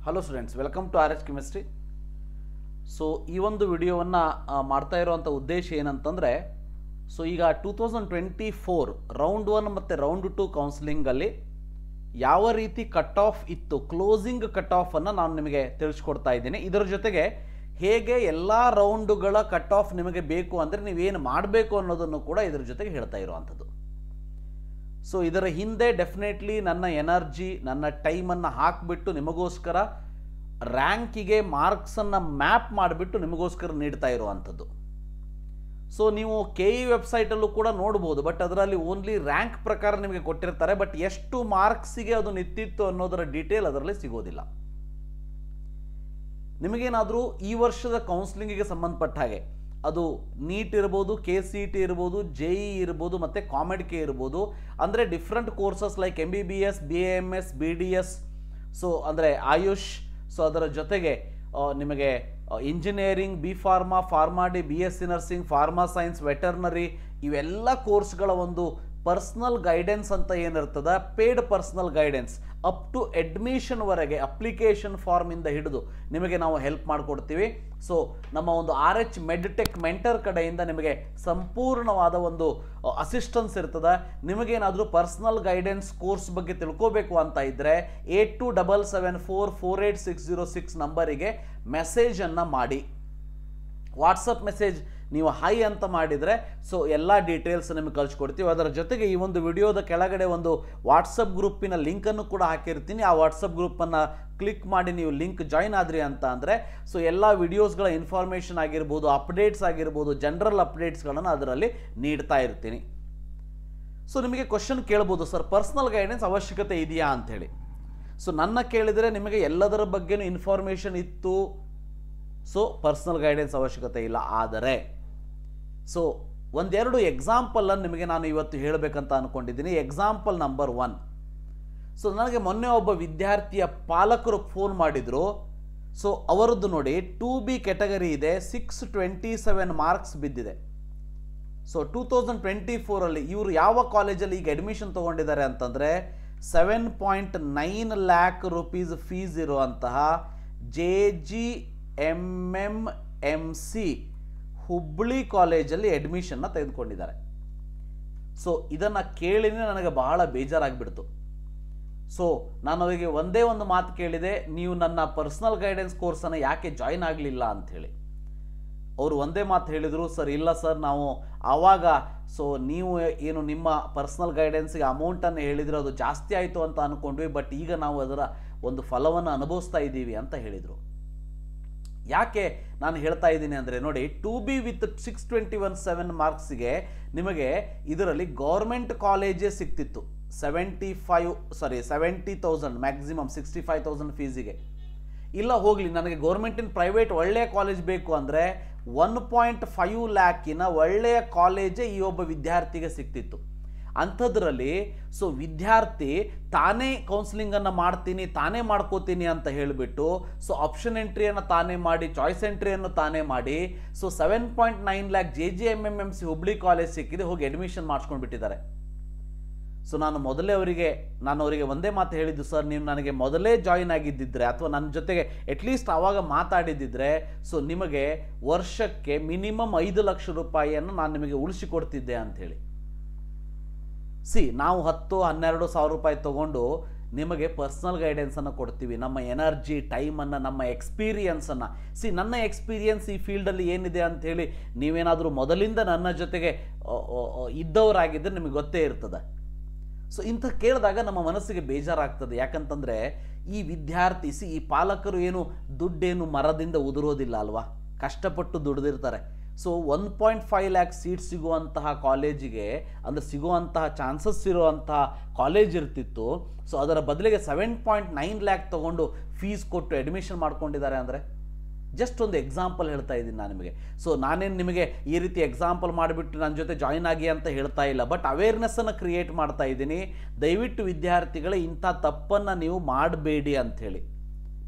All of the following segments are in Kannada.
Hello students, welcome to RH chemistry. So ಈ ಒಂದು ವಿಡಿಯೋವನ್ನು ಮಾಡ್ತಾ ಇರುವಂಥ ಉದ್ದೇಶ ಏನಂತಂದರೆ, ಸೊ ಈಗ 2024 ರೌಂಡ್ 1 ಮತ್ತು ರೌಂಡ್ 2 ಕೌನ್ಸಿಲಿಂಗಲ್ಲಿ ಯಾವ ರೀತಿ ಕಟ್ ಆಫ್ ಇತ್ತು, ಕ್ಲೋಸಿಂಗ್ ಕಟ್ ಆಫನ್ನು ನಾನು ನಿಮಗೆ ತಿಳಿಸ್ಕೊಡ್ತಾ ಇದ್ದೀನಿ. ಇದರ ಜೊತೆಗೆ ಹೇಗೆ ಎಲ್ಲ ರೌಂಡುಗಳ ಕಟ್ ಆಫ್ ನಿಮಗೆ ಬೇಕು ಅಂದರೆ ನೀವೇನು ಮಾಡಬೇಕು ಅನ್ನೋದನ್ನು ಕೂಡ ಇದರ ಜೊತೆಗೆ ಹೇಳ್ತಾ ಇರುವಂಥದ್ದು. ಸೊ ಇದರ ಹಿಂದೆ ಡೆಫಿನೆಟ್ಲಿ ನನ್ನ ಎನರ್ಜಿ, ನನ್ನ ಟೈಮನ್ನು ಹಾಕಿಬಿಟ್ಟು ನಿಮಗೋಸ್ಕರ ರ್ಯಾಂಕಿಗೆ ಮಾರ್ಕ್ಸನ್ನು ಮ್ಯಾಪ್ ಮಾಡಿಬಿಟ್ಟು ನಿಮಗೋಸ್ಕರ ನೀಡ್ತಾ ಇರುವಂಥದ್ದು. ಸೊ ನೀವು KE ವೆಬ್ಸೈಟಲ್ಲೂ ಕೂಡ ನೋಡ್ಬೋದು, ಬಟ್ ಅದರಲ್ಲಿ ಓನ್ಲಿ ರ್ಯಾಂಕ್ ಪ್ರಕಾರ ನಿಮಗೆ ಕೊಟ್ಟಿರ್ತಾರೆ. ಬಟ್ ಎಷ್ಟು ಮಾರ್ಕ್ಸಿಗೆ ಅದು ನಿಂತಿತ್ತು ಅನ್ನೋದರ ಡೀಟೇಲ್ ಅದರಲ್ಲಿ ಸಿಗೋದಿಲ್ಲ. ನಿಮಗೇನಾದರೂ ಈ ವರ್ಷದ ಕೌನ್ಸಿಲಿಂಗಿಗೆ ಸಂಬಂಧಪಟ್ಟ ಹಾಗೆ ಅದು ನೀಟ್ ಇರ್ಬೋದು, KCET ಇರ್ಬೋದು, JE ಇರ್ಬೋದು ಮತ್ತು COMEDK ಇರ್ಬೋದು, ಅಂದರೆ different courses like MBBS, BAMS, BDS, so ಅಂದರೆ ಆಯುಷ್, ಸೊ ಅದರ ಜೊತೆಗೆ ನಿಮಗೆ engineering, pharma D, BSc nursing, pharma science, veterinary, ಇವೆಲ್ಲ ಕೋರ್ಸ್ಗಳ ಒಂದು ಪರ್ಸ್ನಲ್ ಗೈಡೆನ್ಸ್ ಅಂತ ಏನಿರ್ತದೆ, paid personal guidance up to ಅಡ್ಮಿಷನ್ವರೆಗೆ ಅಪ್ಲಿಕೇಶನ್ ಫಾರ್ಮಿಂದ ಹಿಡಿದು ನಿಮಗೆ ನಾವು ಹೆಲ್ಪ್ ಮಾಡಿಕೊಡ್ತೀವಿ. ಸೊ ನಮ್ಮ ಒಂದು RH ಮೆಡ್ಟೆಕ್ ಮೆಂಟರ್ ಕಡೆಯಿಂದ ನಿಮಗೆ ಸಂಪೂರ್ಣವಾದ ಒಂದು ಅಸಿಸ್ಟೆನ್ಸ್ ಇರ್ತದೆ. ನಿಮಗೇನಾದರೂ ಪರ್ಸ್ನಲ್ ಗೈಡೆನ್ಸ್ ಕೋರ್ಸ್ ಬಗ್ಗೆ ತಿಳ್ಕೋಬೇಕು ಅಂತ ಇದ್ದರೆ 8277448606 ನಂಬರಿಗೆ ಮೆಸೇಜನ್ನು ಮಾಡಿ. ವಾಟ್ಸಪ್ ಮೆಸೇಜ್ ನೀವು ಹೈ ಅಂತ ಮಾಡಿದರೆ ಸೊ ಎಲ್ಲ ಡೀಟೇಲ್ಸ್ ನಿಮಗೆ ಕಳಿಸ್ಕೊಡ್ತೀವಿ. ಅದರ ಜೊತೆಗೆ ಈ ಒಂದು ವಿಡಿಯೋದ ಕೆಳಗಡೆ ಒಂದು ವಾಟ್ಸಪ್ ಗ್ರೂಪಿನ ಲಿಂಕನ್ನು ಕೂಡ ಹಾಕಿರ್ತೀನಿ. ಆ ವಾಟ್ಸಪ್ ಗ್ರೂಪನ್ನು ಕ್ಲಿಕ್ ಮಾಡಿ ನೀವು ಲಿಂಕ್ ಜಾಯ್ನ್ ಆದ್ರಿ ಅಂತ ಅಂದರೆ ಸೊ ಎಲ್ಲ ವಿಡಿಯೋಸ್ಗಳ ಇನ್ಫಾರ್ಮೇಷನ್ ಆಗಿರ್ಬೋದು, ಅಪ್ಡೇಟ್ಸ್ ಆಗಿರ್ಬೋದು, ಜನರಲ್ ಅಪ್ಡೇಟ್ಸ್ಗಳನ್ನು ಅದರಲ್ಲಿ ನೀಡ್ತಾ ಇರ್ತೀನಿ. ಸೊ ನಿಮಗೆ ಕ್ವಶನ್ ಕೇಳ್ಬೋದು, ಸರ್ ಪರ್ಸ್ನಲ್ ಗೈಡೆನ್ಸ್ ಅವಶ್ಯಕತೆ ಇದೆಯಾ ಅಂಥೇಳಿ. ಸೊ ನನ್ನ ಕೇಳಿದರೆ ನಿಮಗೆ ಎಲ್ಲದರ ಬಗ್ಗೆನೂ ಇನ್ಫಾರ್ಮೇಷನ್ ಇತ್ತು, ಸೊ ಪರ್ಸ್ನಲ್ ಗೈಡೆನ್ಸ್ ಅವಶ್ಯಕತೆ ಇಲ್ಲ. ಆದರೆ ಸೊ ಒಂದೆರಡು ಎಕ್ಸಾಂಪಲನ್ನು ನಿಮಗೆ ನಾನು ಇವತ್ತು ಹೇಳಬೇಕಂತ ಅಂದ್ಕೊಂಡಿದ್ದೀನಿ. Example number 1. ಸೊ ನನಗೆ ಮೊನ್ನೆ ಒಬ್ಬ ವಿದ್ಯಾರ್ಥಿಯ ಪಾಲಕರು ಫೋನ್ ಮಾಡಿದರು. ಸೊ ಅವರದ್ದು ನೋಡಿ 2B ಕ್ಯಾಟಗರಿ ಇದೆ, 627 ಮಾರ್ಕ್ಸ್ ಬಿದ್ದಿದೆ. ಸೊ 2024ಅಲ್ಲಿ ಇವರು ಯಾವ ಕಾಲೇಜಲ್ಲಿ ಈಗ ಅಡ್ಮಿಷನ್ ತೊಗೊಂಡಿದ್ದಾರೆ ಅಂತಂದರೆ 7.9 lakh rupees ಫೀಸ್ ಇರುವಂತಹ JGMMMC ಹುಬ್ಬಳ್ಳಿ ಕಾಲೇಜಲ್ಲಿ ಅಡ್ಮಿಷನ್ನ ತೆಗೆದುಕೊಂಡಿದ್ದಾರೆ. ಸೊ ಇದನ್ನು ಕೇಳಿನೇ ನನಗೆ ಬಹಳ ಬೇಜಾರಾಗಿಬಿಡ್ತು. ಸೊ ನಾನು ಅವರಿಗೆ ಒಂದೇ ಒಂದು ಮಾತು ಕೇಳಿದೆ, ನೀವು ನನ್ನ ಪರ್ಸ್ನಲ್ ಗೈಡೆನ್ಸ್ ಕೋರ್ಸನ್ನು ಯಾಕೆ ಜಾಯಿನ್ ಆಗಲಿಲ್ಲ ಅಂಥೇಳಿ. ಅವರು ಒಂದೇ ಮಾತು ಹೇಳಿದರು, ಸರ್ ಇಲ್ಲ ಸರ್, ನಾವು ಆವಾಗ ಸೊ ನೀವು ಏನು ನಿಮ್ಮ ಪರ್ಸ್ನಲ್ ಗೈಡೆನ್ಸ್ಗೆ ಅಮೌಂಟನ್ನು ಹೇಳಿದ್ರು ಅದು ಜಾಸ್ತಿ ಆಯಿತು ಅಂತ ಅಂದ್ಕೊಂಡ್ವಿ, ಬಟ್ ಈಗ ನಾವು ಅದರ ಒಂದು ಫಲವನ್ನು ಅನುಭವಿಸ್ತಾ ಇದ್ದೀವಿ ಅಂತ ಹೇಳಿದರು. ಯಾಕೆ ನಾನು ಹೇಳ್ತಾ ಇದ್ದೀನಿ ಅಂದರೆ ನೋಡಿ, 2B ವಿತ್ 621 ಮಾರ್ಕ್ಸಿಗೆ ನಿಮಗೆ ಇದರಲ್ಲಿ ಗೌರ್ಮೆಂಟ್ ಕಾಲೇಜೇ ಸಿಗ್ತಿತ್ತು. 70,000 ಮ್ಯಾಕ್ಸಿಮಮ್ 65,000 ಫೀಸಿಗೆ. ಇಲ್ಲ ಹೋಗಲಿ, ನನಗೆ ಗೌರ್ಮೆಂಟಿನ ಪ್ರೈವೇಟ್ ಒಳ್ಳೆಯ ಕಾಲೇಜ್ ಬೇಕು ಅಂದರೆ 1.5 ಲ್ಯಾಕಿನ ಒಳ್ಳೆಯ ಕಾಲೇಜೇ ಈ ಒಬ್ಬ ವಿದ್ಯಾರ್ಥಿಗೆ ಸಿಗ್ತಿತ್ತು. ಅಂಥದ್ರಲ್ಲಿ ಸೊ ವಿದ್ಯಾರ್ಥಿ ತಾನೇ ಕೌನ್ಸಿಲಿಂಗನ್ನು ಮಾಡ್ತೀನಿ, ತಾನೇ ಮಾಡ್ಕೋತೀನಿ ಅಂತ ಹೇಳಿಬಿಟ್ಟು ಸೊ ಆಪ್ಷನ್ ಎಂಟ್ರಿಯನ್ನು ತಾನೇ ಮಾಡಿ, ಚಾಯ್ಸ್ ಎಂಟ್ರಿಯನ್ನು ತಾನೇ ಮಾಡಿ, so 7.9 lakh JGMMMC Hubballi college ಸಿಕ್ಕಿದೆ, ಹೋಗಿ ಅಡ್ಮಿಷನ್ ಮಾಡಿಸ್ಕೊಂಡು ಬಿಟ್ಟಿದ್ದಾರೆ. ಸೊ ನಾನು ಅವರಿಗೆ ಒಂದೇ ಮಾತು ಹೇಳಿದ್ದು, ಸರ್ ನೀವು ನನಗೆ ಮೊದಲೇ ಜಾಯಿನ್ ಆಗಿದ್ದಿದ್ರೆ ಅಥವಾ ನನ್ನ ಜೊತೆಗೆ ಅಟ್ಲೀಸ್ಟ್ ಆವಾಗ ಮಾತಾಡಿದ್ದಿದ್ರೆ ಸೊ ನಿಮಗೆ ವರ್ಷಕ್ಕೆ ಮಿನಿಮಮ್ 5 ಲಕ್ಷ ರೂಪಾಯಿಯನ್ನು ನಾನು ನಿಮಗೆ ಉಳಿಸಿಕೊಡ್ತಿದ್ದೆ ಅಂಥೇಳಿ. ನಾವು 10-12 ಸಾವಿರ ರೂಪಾಯಿ ತೊಗೊಂಡು ನಿಮಗೆ ಪರ್ಸ್ನಲ್ ಗೈಡೆನ್ಸನ್ನು ಕೊಡ್ತೀವಿ. ನಮ್ಮ ಎನರ್ಜಿ, ಟೈಮನ್ನು, ನಮ್ಮ ಎಕ್ಸ್ಪೀರಿಯನ್ಸನ್ನು. ನನ್ನ ಎಕ್ಸ್ಪೀರಿಯನ್ಸ್ ಈ ಫೀಲ್ಡಲ್ಲಿ ಏನಿದೆ ಅಂಥೇಳಿ ನೀವೇನಾದರೂ ಮೊದಲಿಂದ ನನ್ನ ಜೊತೆಗೆ ಇದ್ದವರಾಗಿದ್ದರೆ ನಿಮಗೆ ಗೊತ್ತೇ ಇರ್ತದೆ. ಸೊ ಇಂಥ ಕೇಳಿದಾಗ ನಮ್ಮ ಮನಸ್ಸಿಗೆ ಬೇಜಾರಾಗ್ತದೆ. ಯಾಕಂತಂದರೆ ಈ ವಿದ್ಯಾರ್ಥಿ ಈ ಪಾಲಕರು ಏನು ದುಡ್ಡೇನು ಮರದಿಂದ ಉದುರೋದಿಲ್ಲ ಅಲ್ವಾ, ಕಷ್ಟಪಟ್ಟು ದುಡಿದಿರ್ತಾರೆ. ಸೊ 1.5 lakh ಸೀಟ್ ಸಿಗುವಂತಹ ಕಾಲೇಜಿಗೆ ಅಂದರೆ ಸಿಗುವಂತಹ ಚಾನ್ಸಸ್ ಇರುವಂತಹ ಕಾಲೇಜ್ ಇರ್ತಿತ್ತು. ಸೊ ಅದರ ಬದಲಿಗೆ 7.9 lakh ತೊಗೊಂಡು ಫೀಸ್ ಕೊಟ್ಟು ಅಡ್ಮಿಷನ್ ಮಾಡ್ಕೊಂಡಿದ್ದಾರೆ ಅಂದರೆ ಜಸ್ಟ್ ಒಂದು ಎಕ್ಸಾಂಪಲ್ ಹೇಳ್ತಾ ಇದ್ದೀನಿ ನಾನು ನಿಮಗೆ. ಸೊ ನಾನೇನು ನಿಮಗೆ ಈ ರೀತಿ ಎಕ್ಸಾಂಪಲ್ ಮಾಡಿಬಿಟ್ಟು ನನ್ನ ಜೊತೆ ಜಾಯಿನ್ ಆಗಿ ಅಂತ ಹೇಳ್ತಾ ಇಲ್ಲ, ಬಟ್ ಅವೇರ್ನೆಸ್ಸನ್ನು ಕ್ರಿಯೇಟ್ ಮಾಡ್ತಾ ಇದ್ದೀನಿ. ದಯವಿಟ್ಟು ವಿದ್ಯಾರ್ಥಿಗಳೇ ಇಂಥ ತಪ್ಪನ್ನು ನೀವು ಮಾಡಬೇಡಿ ಅಂಥೇಳಿ.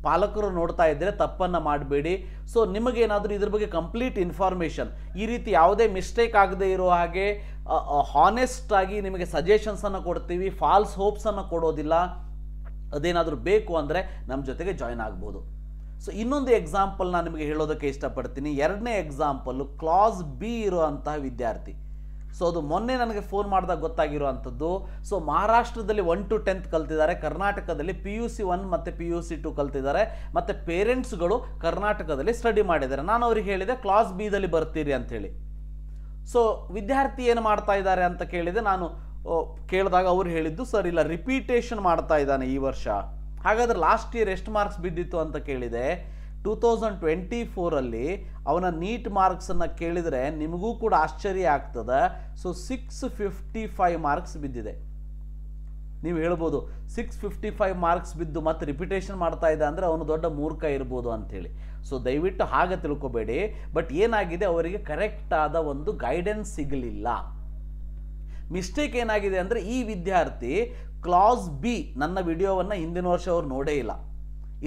ಪಾಲಕರು ನೋಡ್ತಾ ಇದ್ದರೆ ತಪ್ಪನ್ನು ಮಾಡಬೇಡಿ. ಸೊ ನಿಮಗೇನಾದರೂ ಇದ್ರ ಬಗ್ಗೆ ಕಂಪ್ಲೀಟ್ ಇನ್ಫಾರ್ಮೇಷನ್, ಈ ರೀತಿ ಯಾವುದೇ ಮಿಸ್ಟೇಕ್ ಆಗದೆ ಇರೋ ಹಾಗೆ ಹಾನೆಸ್ಟ್ ಆಗಿ ನಿಮಗೆ ಸಜೆಷನ್ಸನ್ನು ಕೊಡ್ತೀವಿ, ಫಾಲ್ಸ್ ಹೋಪ್ಸನ್ನು ಕೊಡೋದಿಲ್ಲ. ಅದೇನಾದರೂ ಬೇಕು ಅಂದರೆ ನಮ್ಮ ಜೊತೆಗೆ ಜಾಯ್ನ್ ಆಗ್ಬೋದು. ಸೊ ಇನ್ನೊಂದು ಎಕ್ಸಾಂಪಲ್ ನಾನು ನಿಮಗೆ ಹೇಳೋದಕ್ಕೆ ಇಷ್ಟಪಡ್ತೀನಿ. ಎರಡನೇ ಎಕ್ಸಾಂಪಲ್ಲು ಕ್ಲಾಸ್ ಬಿ ಇರುವಂತಹ ವಿದ್ಯಾರ್ಥಿ. ಸೊ ಅದು ಮೊನ್ನೆ ನನಗೆ ಫೋನ್ ಮಾಡಿದಾಗ ಗೊತ್ತಾಗಿರುವಂಥದ್ದು. ಸೊ ಮಹಾರಾಷ್ಟ್ರದಲ್ಲಿ 1 to 10th ಕಲ್ತಿದ್ದಾರೆ, ಕರ್ನಾಟಕದಲ್ಲಿ PUC 1 ಮತ್ತು PUC 2 ಕಲ್ತಿದ್ದಾರೆ, ಮತ್ತು ಪೇರೆಂಟ್ಸ್ಗಳು ಕರ್ನಾಟಕದಲ್ಲಿ ಸ್ಟಡಿ ಮಾಡಿದ್ದಾರೆ. ನಾನು ಅವ್ರಿಗೆ ಹೇಳಿದೆ ಕ್ಲಾಸ್ ಬಿದಲ್ಲಿ ಬರ್ತೀರಿ ಅಂಥೇಳಿ. ಸೊ ವಿದ್ಯಾರ್ಥಿ ಏನು ಮಾಡ್ತಾ ಇದ್ದಾರೆ ಅಂತ ಕೇಳಿದೆ. ನಾನು ಕೇಳಿದಾಗ ಅವ್ರು ಹೇಳಿದ್ದು, ಸರ್ ಇಲ್ಲ ರಿಪೀಟೇಷನ್ ಮಾಡ್ತಾ ಇದ್ದಾನೆ ಈ ವರ್ಷ. ಹಾಗಾದರೆ ಲಾಸ್ಟ್ ಇಯರ್ ಎಷ್ಟು ಮಾರ್ಕ್ಸ್ ಬಿದ್ದಿತ್ತು ಅಂತ ಕೇಳಿದೆ. 2024 ಅವನ ನೀಟ್ ಮಾರ್ಕ್ಸನ್ನು ಕೇಳಿದರೆ ನಿಮಗೂ ಕೂಡ ಆಶ್ಚರ್ಯ ಆಗ್ತದೆ. ಸೊ 655 ಮಾರ್ಕ್ಸ್ ಬಿದ್ದಿದೆ. ನೀವು ಹೇಳ್ಬೋದು 655 ಮಾರ್ಕ್ಸ್ ಬಿದ್ದು ಮತ್ತೆ ರಿಪಿಟೇಷನ್ ಮಾಡ್ತಾ ಇದ್ದ ಅಂದರೆ ಅವನು ದೊಡ್ಡ ಮೂರ್ಖ ಇರ್ಬೋದು ಅಂಥೇಳಿ. ಸೊ ದಯವಿಟ್ಟು ಹಾಗೆ ತಿಳ್ಕೊಬೇಡಿ. ಬಟ್ ಏನಾಗಿದೆ, ಅವರಿಗೆ ಕರೆಕ್ಟ್ ಆದ ಒಂದು ಗೈಡೆನ್ಸ್ ಸಿಗಲಿಲ್ಲ. ಮಿಸ್ಟೇಕ್ ಏನಾಗಿದೆ ಅಂದರೆ ಈ ವಿದ್ಯಾರ್ಥಿ ಕ್ಲಾಸ್ ಬಿ ನನ್ನ ವಿಡಿಯೋವನ್ನು ಹಿಂದಿನ ವರ್ಷ ಅವ್ರು ನೋಡೇ ಇಲ್ಲ.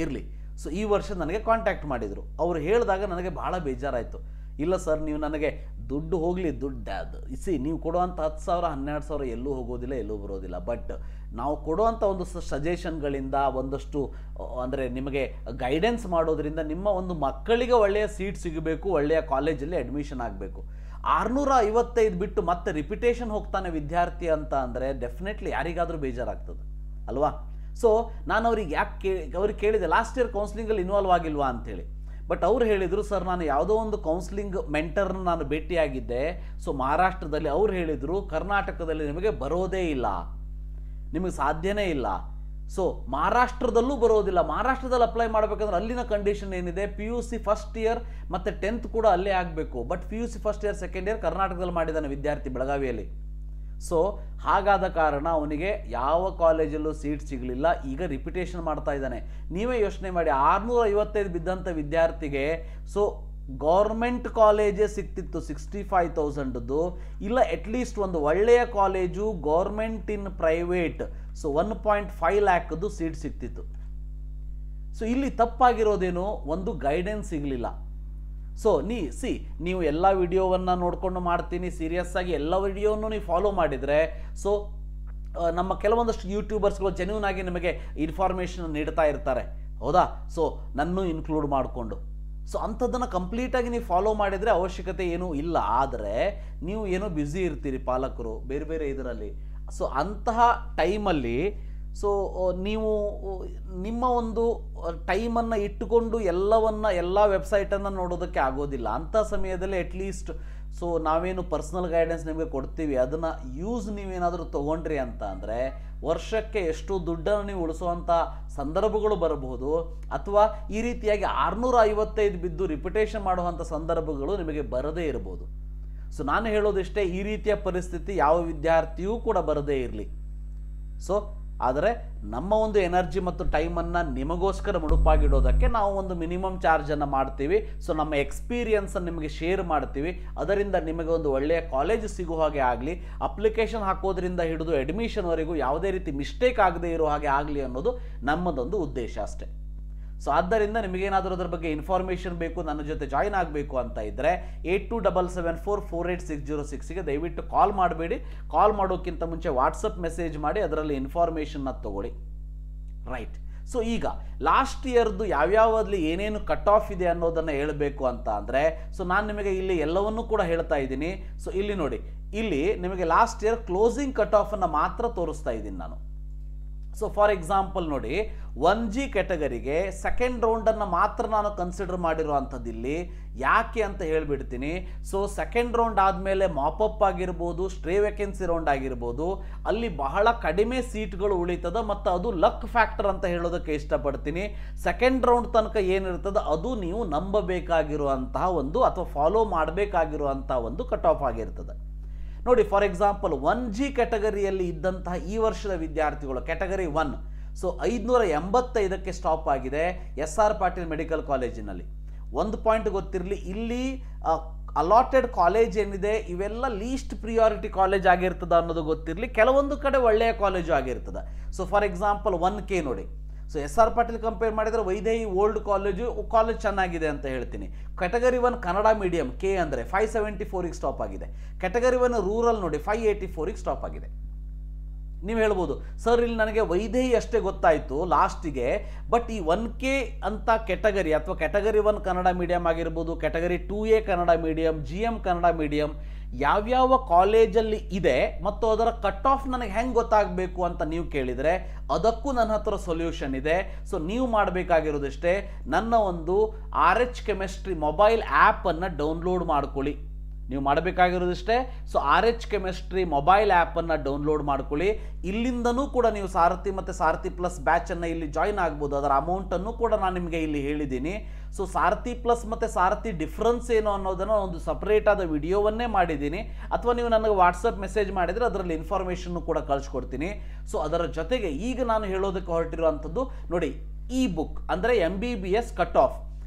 ಇರಲಿ, ಸೊ ಈ ವರ್ಷ ನನಗೆ ಕಾಂಟ್ಯಾಕ್ಟ್ ಮಾಡಿದರು. ಅವರು ಹೇಳಿದಾಗ ನನಗೆ ಭಾಳ ಬೇಜಾರಾಯಿತು. ಇಲ್ಲ ಸರ್, ನೀವು ನನಗೆ ದುಡ್ಡು ಹೋಗಲಿ, ದುಡ್ಡು ಅದು ನೀವು ಕೊಡುವಂಥ 10,000 12,000 ಎಲ್ಲೂ ಹೋಗೋದಿಲ್ಲ, ಎಲ್ಲೂ ಬರೋದಿಲ್ಲ. ಬಟ್ ನಾವು ಕೊಡುವಂಥ ಒಂದು ಸಜೆಷನ್ಗಳಿಂದ ಒಂದಷ್ಟು ಅಂದರೆ ನಿಮಗೆ ಗೈಡೆನ್ಸ್ ಮಾಡೋದ್ರಿಂದ ನಿಮ್ಮ ಒಂದು ಮಕ್ಕಳಿಗೆ ಒಳ್ಳೆಯ ಸೀಟ್ ಸಿಗಬೇಕು, ಒಳ್ಳೆಯ ಕಾಲೇಜಲ್ಲಿ ಅಡ್ಮಿಷನ್ ಆಗಬೇಕು. 655 ಬಿಟ್ಟು ಮತ್ತೆ ರಿಪಿಟೇಷನ್ ಹೋಗ್ತಾನೆ ವಿದ್ಯಾರ್ಥಿ ಅಂತ ಅಂದರೆ ಡೆಫಿನೆಟ್ಲಿ ಯಾರಿಗಾದರೂ ಬೇಜಾರಾಗ್ತದೆ ಅಲ್ವಾ. ಸೊ ನಾನು ಅವ್ರಿಗೆ ಅವ್ರಿಗೆ ಕೇಳಿದೆ, ಲಾಸ್ಟ್ ಇಯರ್ ಕೌನ್ಸಿಲಿಂಗಲ್ಲಿ ಇನ್ವಾಲ್ವ್ ಆಗಿಲ್ವಾ ಅಂಥೇಳಿ. ಬಟ್ ಅವ್ರು ಹೇಳಿದರು, ಸರ್ ನಾನು ಯಾವುದೋ ಒಂದು ಕೌನ್ಸಿಲಿಂಗ್ ಮೆಂಟರ್ನ ನಾನು ಭೇಟಿಯಾಗಿದ್ದೆ. ಸೊ ಮಹಾರಾಷ್ಟ್ರದಲ್ಲಿ ಅವ್ರು ಹೇಳಿದರು, ಕರ್ನಾಟಕದಲ್ಲಿ ನಿಮಗೆ ಬರೋದೇ ಇಲ್ಲ, ನಿಮಗೆ ಸಾಧ್ಯನೇ ಇಲ್ಲ. ಸೊ ಮಹಾರಾಷ್ಟ್ರದಲ್ಲೂ ಬರೋದಿಲ್ಲ. ಮಹಾರಾಷ್ಟ್ರದಲ್ಲಿ ಅಪ್ಲೈ ಮಾಡಬೇಕಂದ್ರೆ ಅಲ್ಲಿನ ಕಂಡೀಷನ್ ಏನಿದೆ, PUC ಫಸ್ಟ್ ಇಯರ್ ಮತ್ತು 10th ಕೂಡ ಅಲ್ಲೇ ಆಗಬೇಕು. But PUC first year second year ಕರ್ನಾಟಕದಲ್ಲಿ ಮಾಡಿದ್ದಾನೆ ವಿದ್ಯಾರ್ಥಿ ಬೆಳಗಾವಿಯಲ್ಲಿ. ಸೊ ಹಾಗಾದ ಕಾರಣ ಅವನಿಗೆ ಯಾವ ಕಾಲೇಜಲ್ಲೂ ಸೀಟ್ ಸಿಗಲಿಲ್ಲ. ಈಗ ರಿಪಿಟೇಷನ್ ಮಾಡ್ತಾ ಇದ್ದಾನೆ. ನೀವೇ ಯೋಚನೆ ಮಾಡಿ, 655 ಬಿದ್ದಂಥ ವಿದ್ಯಾರ್ಥಿಗೆ ಸೊ ಗೌರ್ಮೆಂಟ್ ಕಾಲೇಜೇ ಸಿಗ್ತಿತ್ತು 65,000ದ್ದು, ಇಲ್ಲ ಅಟ್ಲೀಸ್ಟ್ ಒಂದು ಒಳ್ಳೆಯ college government in private so 1.5 ಲ್ಯಾಕ್ದು ಸೀಟ್ ಸಿಗ್ತಿತ್ತು. ಸೊ ಇಲ್ಲಿ ತಪ್ಪಾಗಿರೋದೇನು, ಒಂದು ಗೈಡೆನ್ಸ್ ಸಿಗಲಿಲ್ಲ. ಸೊ ನೀವು ಎಲ್ಲ ವಿಡಿಯೋವನ್ನು ನೋಡಿಕೊಂಡು ಮಾಡ್ತೀನಿ, ಸೀರಿಯಸ್ ಆಗಿ ಎಲ್ಲ ವಿಡಿಯೋವನ್ನು ನೀವು ಫಾಲೋ ಮಾಡಿದರೆ ಸೊ ನಮ್ಮ ಕೆಲವೊಂದಷ್ಟು ಯೂಟ್ಯೂಬರ್ಸ್ಗಳು ಜೆನ್ಯೂನ್ ಆಗಿ ನಿಮಗೆ ಇನ್ಫಾರ್ಮೇಷನ್ ನೀಡ್ತಾ ಇರ್ತಾರೆ, ಹೌದಾ. ಸೊ ನನ್ನೂ ಇನ್ಕ್ಲೂಡ್ ಮಾಡಿಕೊಂಡು ಸೊ ಅಂಥದ್ದನ್ನು ಕಂಪ್ಲೀಟಾಗಿ ನೀವು ಫಾಲೋ ಮಾಡಿದರೆ ಅವಶ್ಯಕತೆ ಏನೂ ಇಲ್ಲ. ಆದರೆ ನೀವು ಏನೋ ಬ್ಯುಸಿ ಇರ್ತೀರಿ ಪಾಲಕರು ಬೇರೆ ಬೇರೆ ಇದರಲ್ಲಿ. ಸೊ ಅಂತಹ ಟೈಮಲ್ಲಿ ಸೊ ನೀವು ನಿಮ್ಮ ಒಂದು ಟೈಮನ್ನು ಇಟ್ಟುಕೊಂಡು ಎಲ್ಲ ವೆಬ್ಸೈಟನ್ನು ನೋಡೋದಕ್ಕೆ ಆಗೋದಿಲ್ಲ. ಅಂಥ ಸಮಯದಲ್ಲಿ ಅಟ್ಲೀಸ್ಟ್ ಸೊ ನಾವೇನು ಪರ್ಸ್ನಲ್ ಗೈಡೆನ್ಸ್ ನಿಮಗೆ ಕೊಡ್ತೀವಿ ಅದನ್ನು ಯೂಸ್ ನೀವೇನಾದರೂ ತೊಗೊಂಡ್ರಿ ಅಂತ ಅಂದರೆ ವರ್ಷಕ್ಕೆ ಎಷ್ಟು ದುಡ್ಡನ್ನು ನೀವು ಉಳಿಸುವಂಥ ಸಂದರ್ಭಗಳು ಬರಬಹುದು, ಅಥವಾ ಈ ರೀತಿಯಾಗಿ 655 ಬಿದ್ದು ರಿಪಿಟೇಷನ್ ಮಾಡುವಂಥ ಸಂದರ್ಭಗಳು ನಿಮಗೆ ಬರದೇ ಇರಬಹುದು. ಸೊ ನಾನು ಹೇಳೋದಿಷ್ಟೇ, ಈ ರೀತಿಯ ಪರಿಸ್ಥಿತಿ ಯಾವ ವಿದ್ಯಾರ್ಥಿಯೂ ಕೂಡ ಬರದೇ ಇರಲಿ. ಸೊ ಆದರೆ ನಮ್ಮ ಒಂದು ಎನರ್ಜಿ ಮತ್ತು ಟೈಮನ್ನು ನಿಮಗೋಸ್ಕರ ಮುಡುಪಾಗಿಡೋದಕ್ಕೆ ನಾವು ಒಂದು ಮಿನಿಮಮ್ ಚಾರ್ಜನ್ನು ಮಾಡ್ತೀವಿ. ಸೊ ನಮ್ಮ ಎಕ್ಸ್ಪೀರಿಯನ್ಸನ್ನು ನಿಮಗೆ ಶೇರ್ ಮಾಡ್ತೀವಿ. ಅದರಿಂದ ನಿಮಗೆ ಒಂದು ಒಳ್ಳೆಯ ಕಾಲೇಜ್ ಸಿಗೋ ಹಾಗೆ ಆಗಲಿ, ಅಪ್ಲಿಕೇಶನ್ ಹಾಕೋದ್ರಿಂದ ಹಿಡಿದು ಅಡ್ಮಿಷನ್ವರೆಗೂ ಯಾವುದೇ ರೀತಿ ಮಿಸ್ಟೇಕ್ ಆಗದೆ ಇರೋ ಹಾಗೆ ಆಗಲಿ ಅನ್ನೋದು ನಮ್ಮದೊಂದು ಉದ್ದೇಶ ಅಷ್ಟೇ. ಸೊ ಆದ್ದರಿಂದ ನಿಮಗೇನಾದರೂ ಅದರ ಬಗ್ಗೆ ಇನ್ಫಾರ್ಮೇಷನ್ ಬೇಕು, ನನ್ನ ಜೊತೆ ಜಾಯ್ನ್ ಆಗಬೇಕು ಅಂತ ಇದ್ದರೆ 8277448606ಗೆ ದಯವಿಟ್ಟು ಕಾಲ್ ಮಾಡಬೇಡಿ. ಕಾಲ್ ಮಾಡೋಕ್ಕಿಂತ ಮುಂಚೆ ವಾಟ್ಸಪ್ ಮೆಸೇಜ್ ಮಾಡಿ ಅದರಲ್ಲಿ ಇನ್ಫಾರ್ಮೇಷನ್ನ ತಗೊಳ್ಳಿ. ರೈಟ್. ಸೊ ಈಗ ಲಾಸ್ಟ್ ಇಯರ್ದು ಯಾವ್ಯಾವಲ್ಲಿ ಏನೇನು ಕಟ್ ಆಫ್ ಇದೆ ಅನ್ನೋದನ್ನು ಹೇಳಬೇಕು ಅಂತ ಅಂದರೆ ಸೊ ನಾನು ನಿಮಗೆ ಇಲ್ಲಿ ಎಲ್ಲವನ್ನೂ ಕೂಡ ಹೇಳ್ತಾ ಇದ್ದೀನಿ. ಸೊ ಇಲ್ಲಿ ನೋಡಿ, ಇಲ್ಲಿ ನಿಮಗೆ ಲಾಸ್ಟ್ ಇಯರ್ ಕ್ಲೋಸಿಂಗ್ ಕಟ್ ಆಫನ್ನು ಮಾತ್ರ ತೋರಿಸ್ತಾ ಇದ್ದೀನಿ ನಾನು. ಸೊ ಫಾರ್ ಎಕ್ಸಾಂಪಲ್ ನೋಡಿ, 1G ಕ್ಯಾಟಗರಿಗೆ ಸೆಕೆಂಡ್ ರೌಂಡನ್ನು ಮಾತ್ರ ನಾನು ಕನ್ಸಿಡರ್ ಮಾಡಿರುವಂಥದ್ದು ಇಲ್ಲಿ. ಯಾಕೆ ಅಂತ ಹೇಳಿಬಿಡ್ತೀನಿ. ಸೊ ಸೆಕೆಂಡ್ ರೌಂಡ್ ಆದಮೇಲೆ ಮಾಪಪ್ ಆಗಿರ್ಬೋದು, ಸ್ಟ್ರೇ ವೇಕೆನ್ಸಿ ರೌಂಡ್ ಆಗಿರ್ಬೋದು, ಅಲ್ಲಿ ಬಹಳ ಕಡಿಮೆ ಸೀಟ್ಗಳು ಉಳಿತದ ಮತ್ತು ಅದು ಲಕ್ ಫ್ಯಾಕ್ಟರ್ ಅಂತ ಹೇಳೋದಕ್ಕೆ ಇಷ್ಟಪಡ್ತೀನಿ. ಸೆಕೆಂಡ್ ರೌಂಡ್ ತನಕ ಏನಿರ್ತದೆ ಅದು ನೀವು ನಂಬಬೇಕಾಗಿರುವಂತಹ ಒಂದು ಅಥವಾ ಫಾಲೋ ಮಾಡಬೇಕಾಗಿರುವಂಥ ಒಂದು ಕಟ್ ಆಫ್ ಆಗಿರ್ತದೆ. ನೋಡಿ, ಫಾರ್ ಎಕ್ಸಾಂಪಲ್ 1G ಕ್ಯಾಟಗರಿಯಲ್ಲಿ ಇದ್ದಂತಹ ಈ ವರ್ಷದ ವಿದ್ಯಾರ್ಥಿಗಳು ಕ್ಯಾಟಗರಿ 1 ಸೊ 585ಕ್ಕೆ ಸ್ಟಾಪ್ ಆಗಿದೆ SR ಪಾಟೀಲ್ ಮೆಡಿಕಲ್ ಕಾಲೇಜಿನಲ್ಲಿ. ಒಂದು ಪಾಯಿಂಟ್ ಗೊತ್ತಿರಲಿ, ಇಲ್ಲಿ ಅಲಾಟೆಡ್ ಕಾಲೇಜ್ ಏನಿದೆ ಇವೆಲ್ಲ ಲೀಸ್ಟ್ ಪ್ರಿಯಾರಿಟಿ ಕಾಲೇಜ್ ಆಗಿರ್ತದೆ ಅನ್ನೋದು ಗೊತ್ತಿರಲಿ. ಕೆಲವೊಂದು ಕಡೆ ಒಳ್ಳೆಯ ಕಾಲೇಜು ಆಗಿರ್ತದೆ. ಸೊ ಫಾರ್ ಎಕ್ಸಾಂಪಲ್ 1K ನೋಡಿ, ಸೊ SR ಪಾಟೀಲ್ ಕಂಪೇರ್ ಮಾಡಿದರೆ ವೈದೇಹಿ ಓಲ್ಡ್ ಕಾಲೇಜ್ ಚೆನ್ನಾಗಿದೆ ಅಂತ ಹೇಳ್ತೀನಿ. ಕ್ಯಾಟಗರಿ 1 ಕನ್ನಡ ಮೀಡಿಯಂ K ಅಂದರೆ 574ಗೆ ಸ್ಟಾಪ್ ಆಗಿದೆ. ಕ್ಯಾಟಗರಿ 1 ರೂರಲ್ ನೋಡಿ 584ಗೆ ಸ್ಟಾಪ್ ಆಗಿದೆ. ನೀವು ಹೇಳ್ಬೋದು ಸರ್ ಇಲ್ಲಿ ನನಗೆ ವೈದೇಹಿ ಅಷ್ಟೇ ಗೊತ್ತಾಯಿತು ಲಾಸ್ಟಿಗೆ, ಬಟ್ ಈ 1K ಅಂತ ಕೆಟಗರಿ ಅಥವಾ ಕೆಟಗರಿ 1 ಕನ್ನಡ ಮೀಡಿಯಂ ಆಗಿರ್ಬೋದು, category 2A Kannada medium, GM Kannada medium ಯಾವ್ಯಾವ ಕಾಲೇಜಲ್ಲಿ ಇದೆ ಮತ್ತು ಅದರ ಕಟ್ ಆಫ್ ನನಗೆ ಹೆಂಗೆ ಗೊತ್ತಾಗಬೇಕು ಅಂತ ನೀವು ಕೇಳಿದರೆ ಅದಕ್ಕೂ ನನ್ನ ಹತ್ರ ಸೊಲ್ಯೂಷನ್ ಇದೆ. ಸೊ ನೀವು ಮಾಡಬೇಕಾಗಿರೋದಷ್ಟೇ, ನನ್ನ ಒಂದು RH ಕೆಮಿಸ್ಟ್ರಿ ಮೊಬೈಲ್ ಆ್ಯಪನ್ನು ಡೌನ್ಲೋಡ್ ಮಾಡ್ಕೊಳ್ಳಿ. ನೀವು ಮಾಡಬೇಕಾಗಿರೋದಿಷ್ಟೇ. ಸೊ RH ಕೆಮಿಸ್ಟ್ರಿ ಮೊಬೈಲ್ ಆ್ಯಪನ್ನು ಡೌನ್ಲೋಡ್ ಮಾಡ್ಕೊಳ್ಳಿ. ಇಲ್ಲಿಂದನೂ ಕೂಡ ನೀವು ಸಾರಥಿ ಮತ್ತು ಸಾರಥಿ ಪ್ಲಸ್ ಬ್ಯಾಚನ್ನು ಇಲ್ಲಿ ಜಾಯ್ನ್ ಆಗ್ಬೋದು. ಅದರ ಅಮೌಂಟನ್ನು ಕೂಡ ನಾನು ನಿಮಗೆ ಇಲ್ಲಿ ಹೇಳಿದ್ದೀನಿ. ಸೊ ಸಾರಥಿ ಪ್ಲಸ್ ಮತ್ತು ಸಾರಥಿ ಡಿಫ್ರೆನ್ಸ್ ಏನು ಅನ್ನೋದನ್ನು ಒಂದು ಸಪ್ರೇಟ್ ಆದ ವಿಡಿಯೋವನ್ನೇ ಮಾಡಿದ್ದೀನಿ, ಅಥವಾ ನೀವು ನನಗೆ ವಾಟ್ಸಪ್ ಮೆಸೇಜ್ ಮಾಡಿದರೆ ಅದರಲ್ಲಿ ಇನ್ಫಾರ್ಮೇಷನ್ನು ಕೂಡ ಕಳಿಸ್ಕೊಡ್ತೀನಿ. ಸೊ ಅದರ ಜೊತೆಗೆ ಈಗ ನಾನು ಹೇಳೋದಕ್ಕೆ ಹೊರಟಿರುವಂಥದ್ದು ನೋಡಿ, ಈ ಬುಕ್ ಅಂದರೆ MBBS ಕಟ್ ಆಫ್.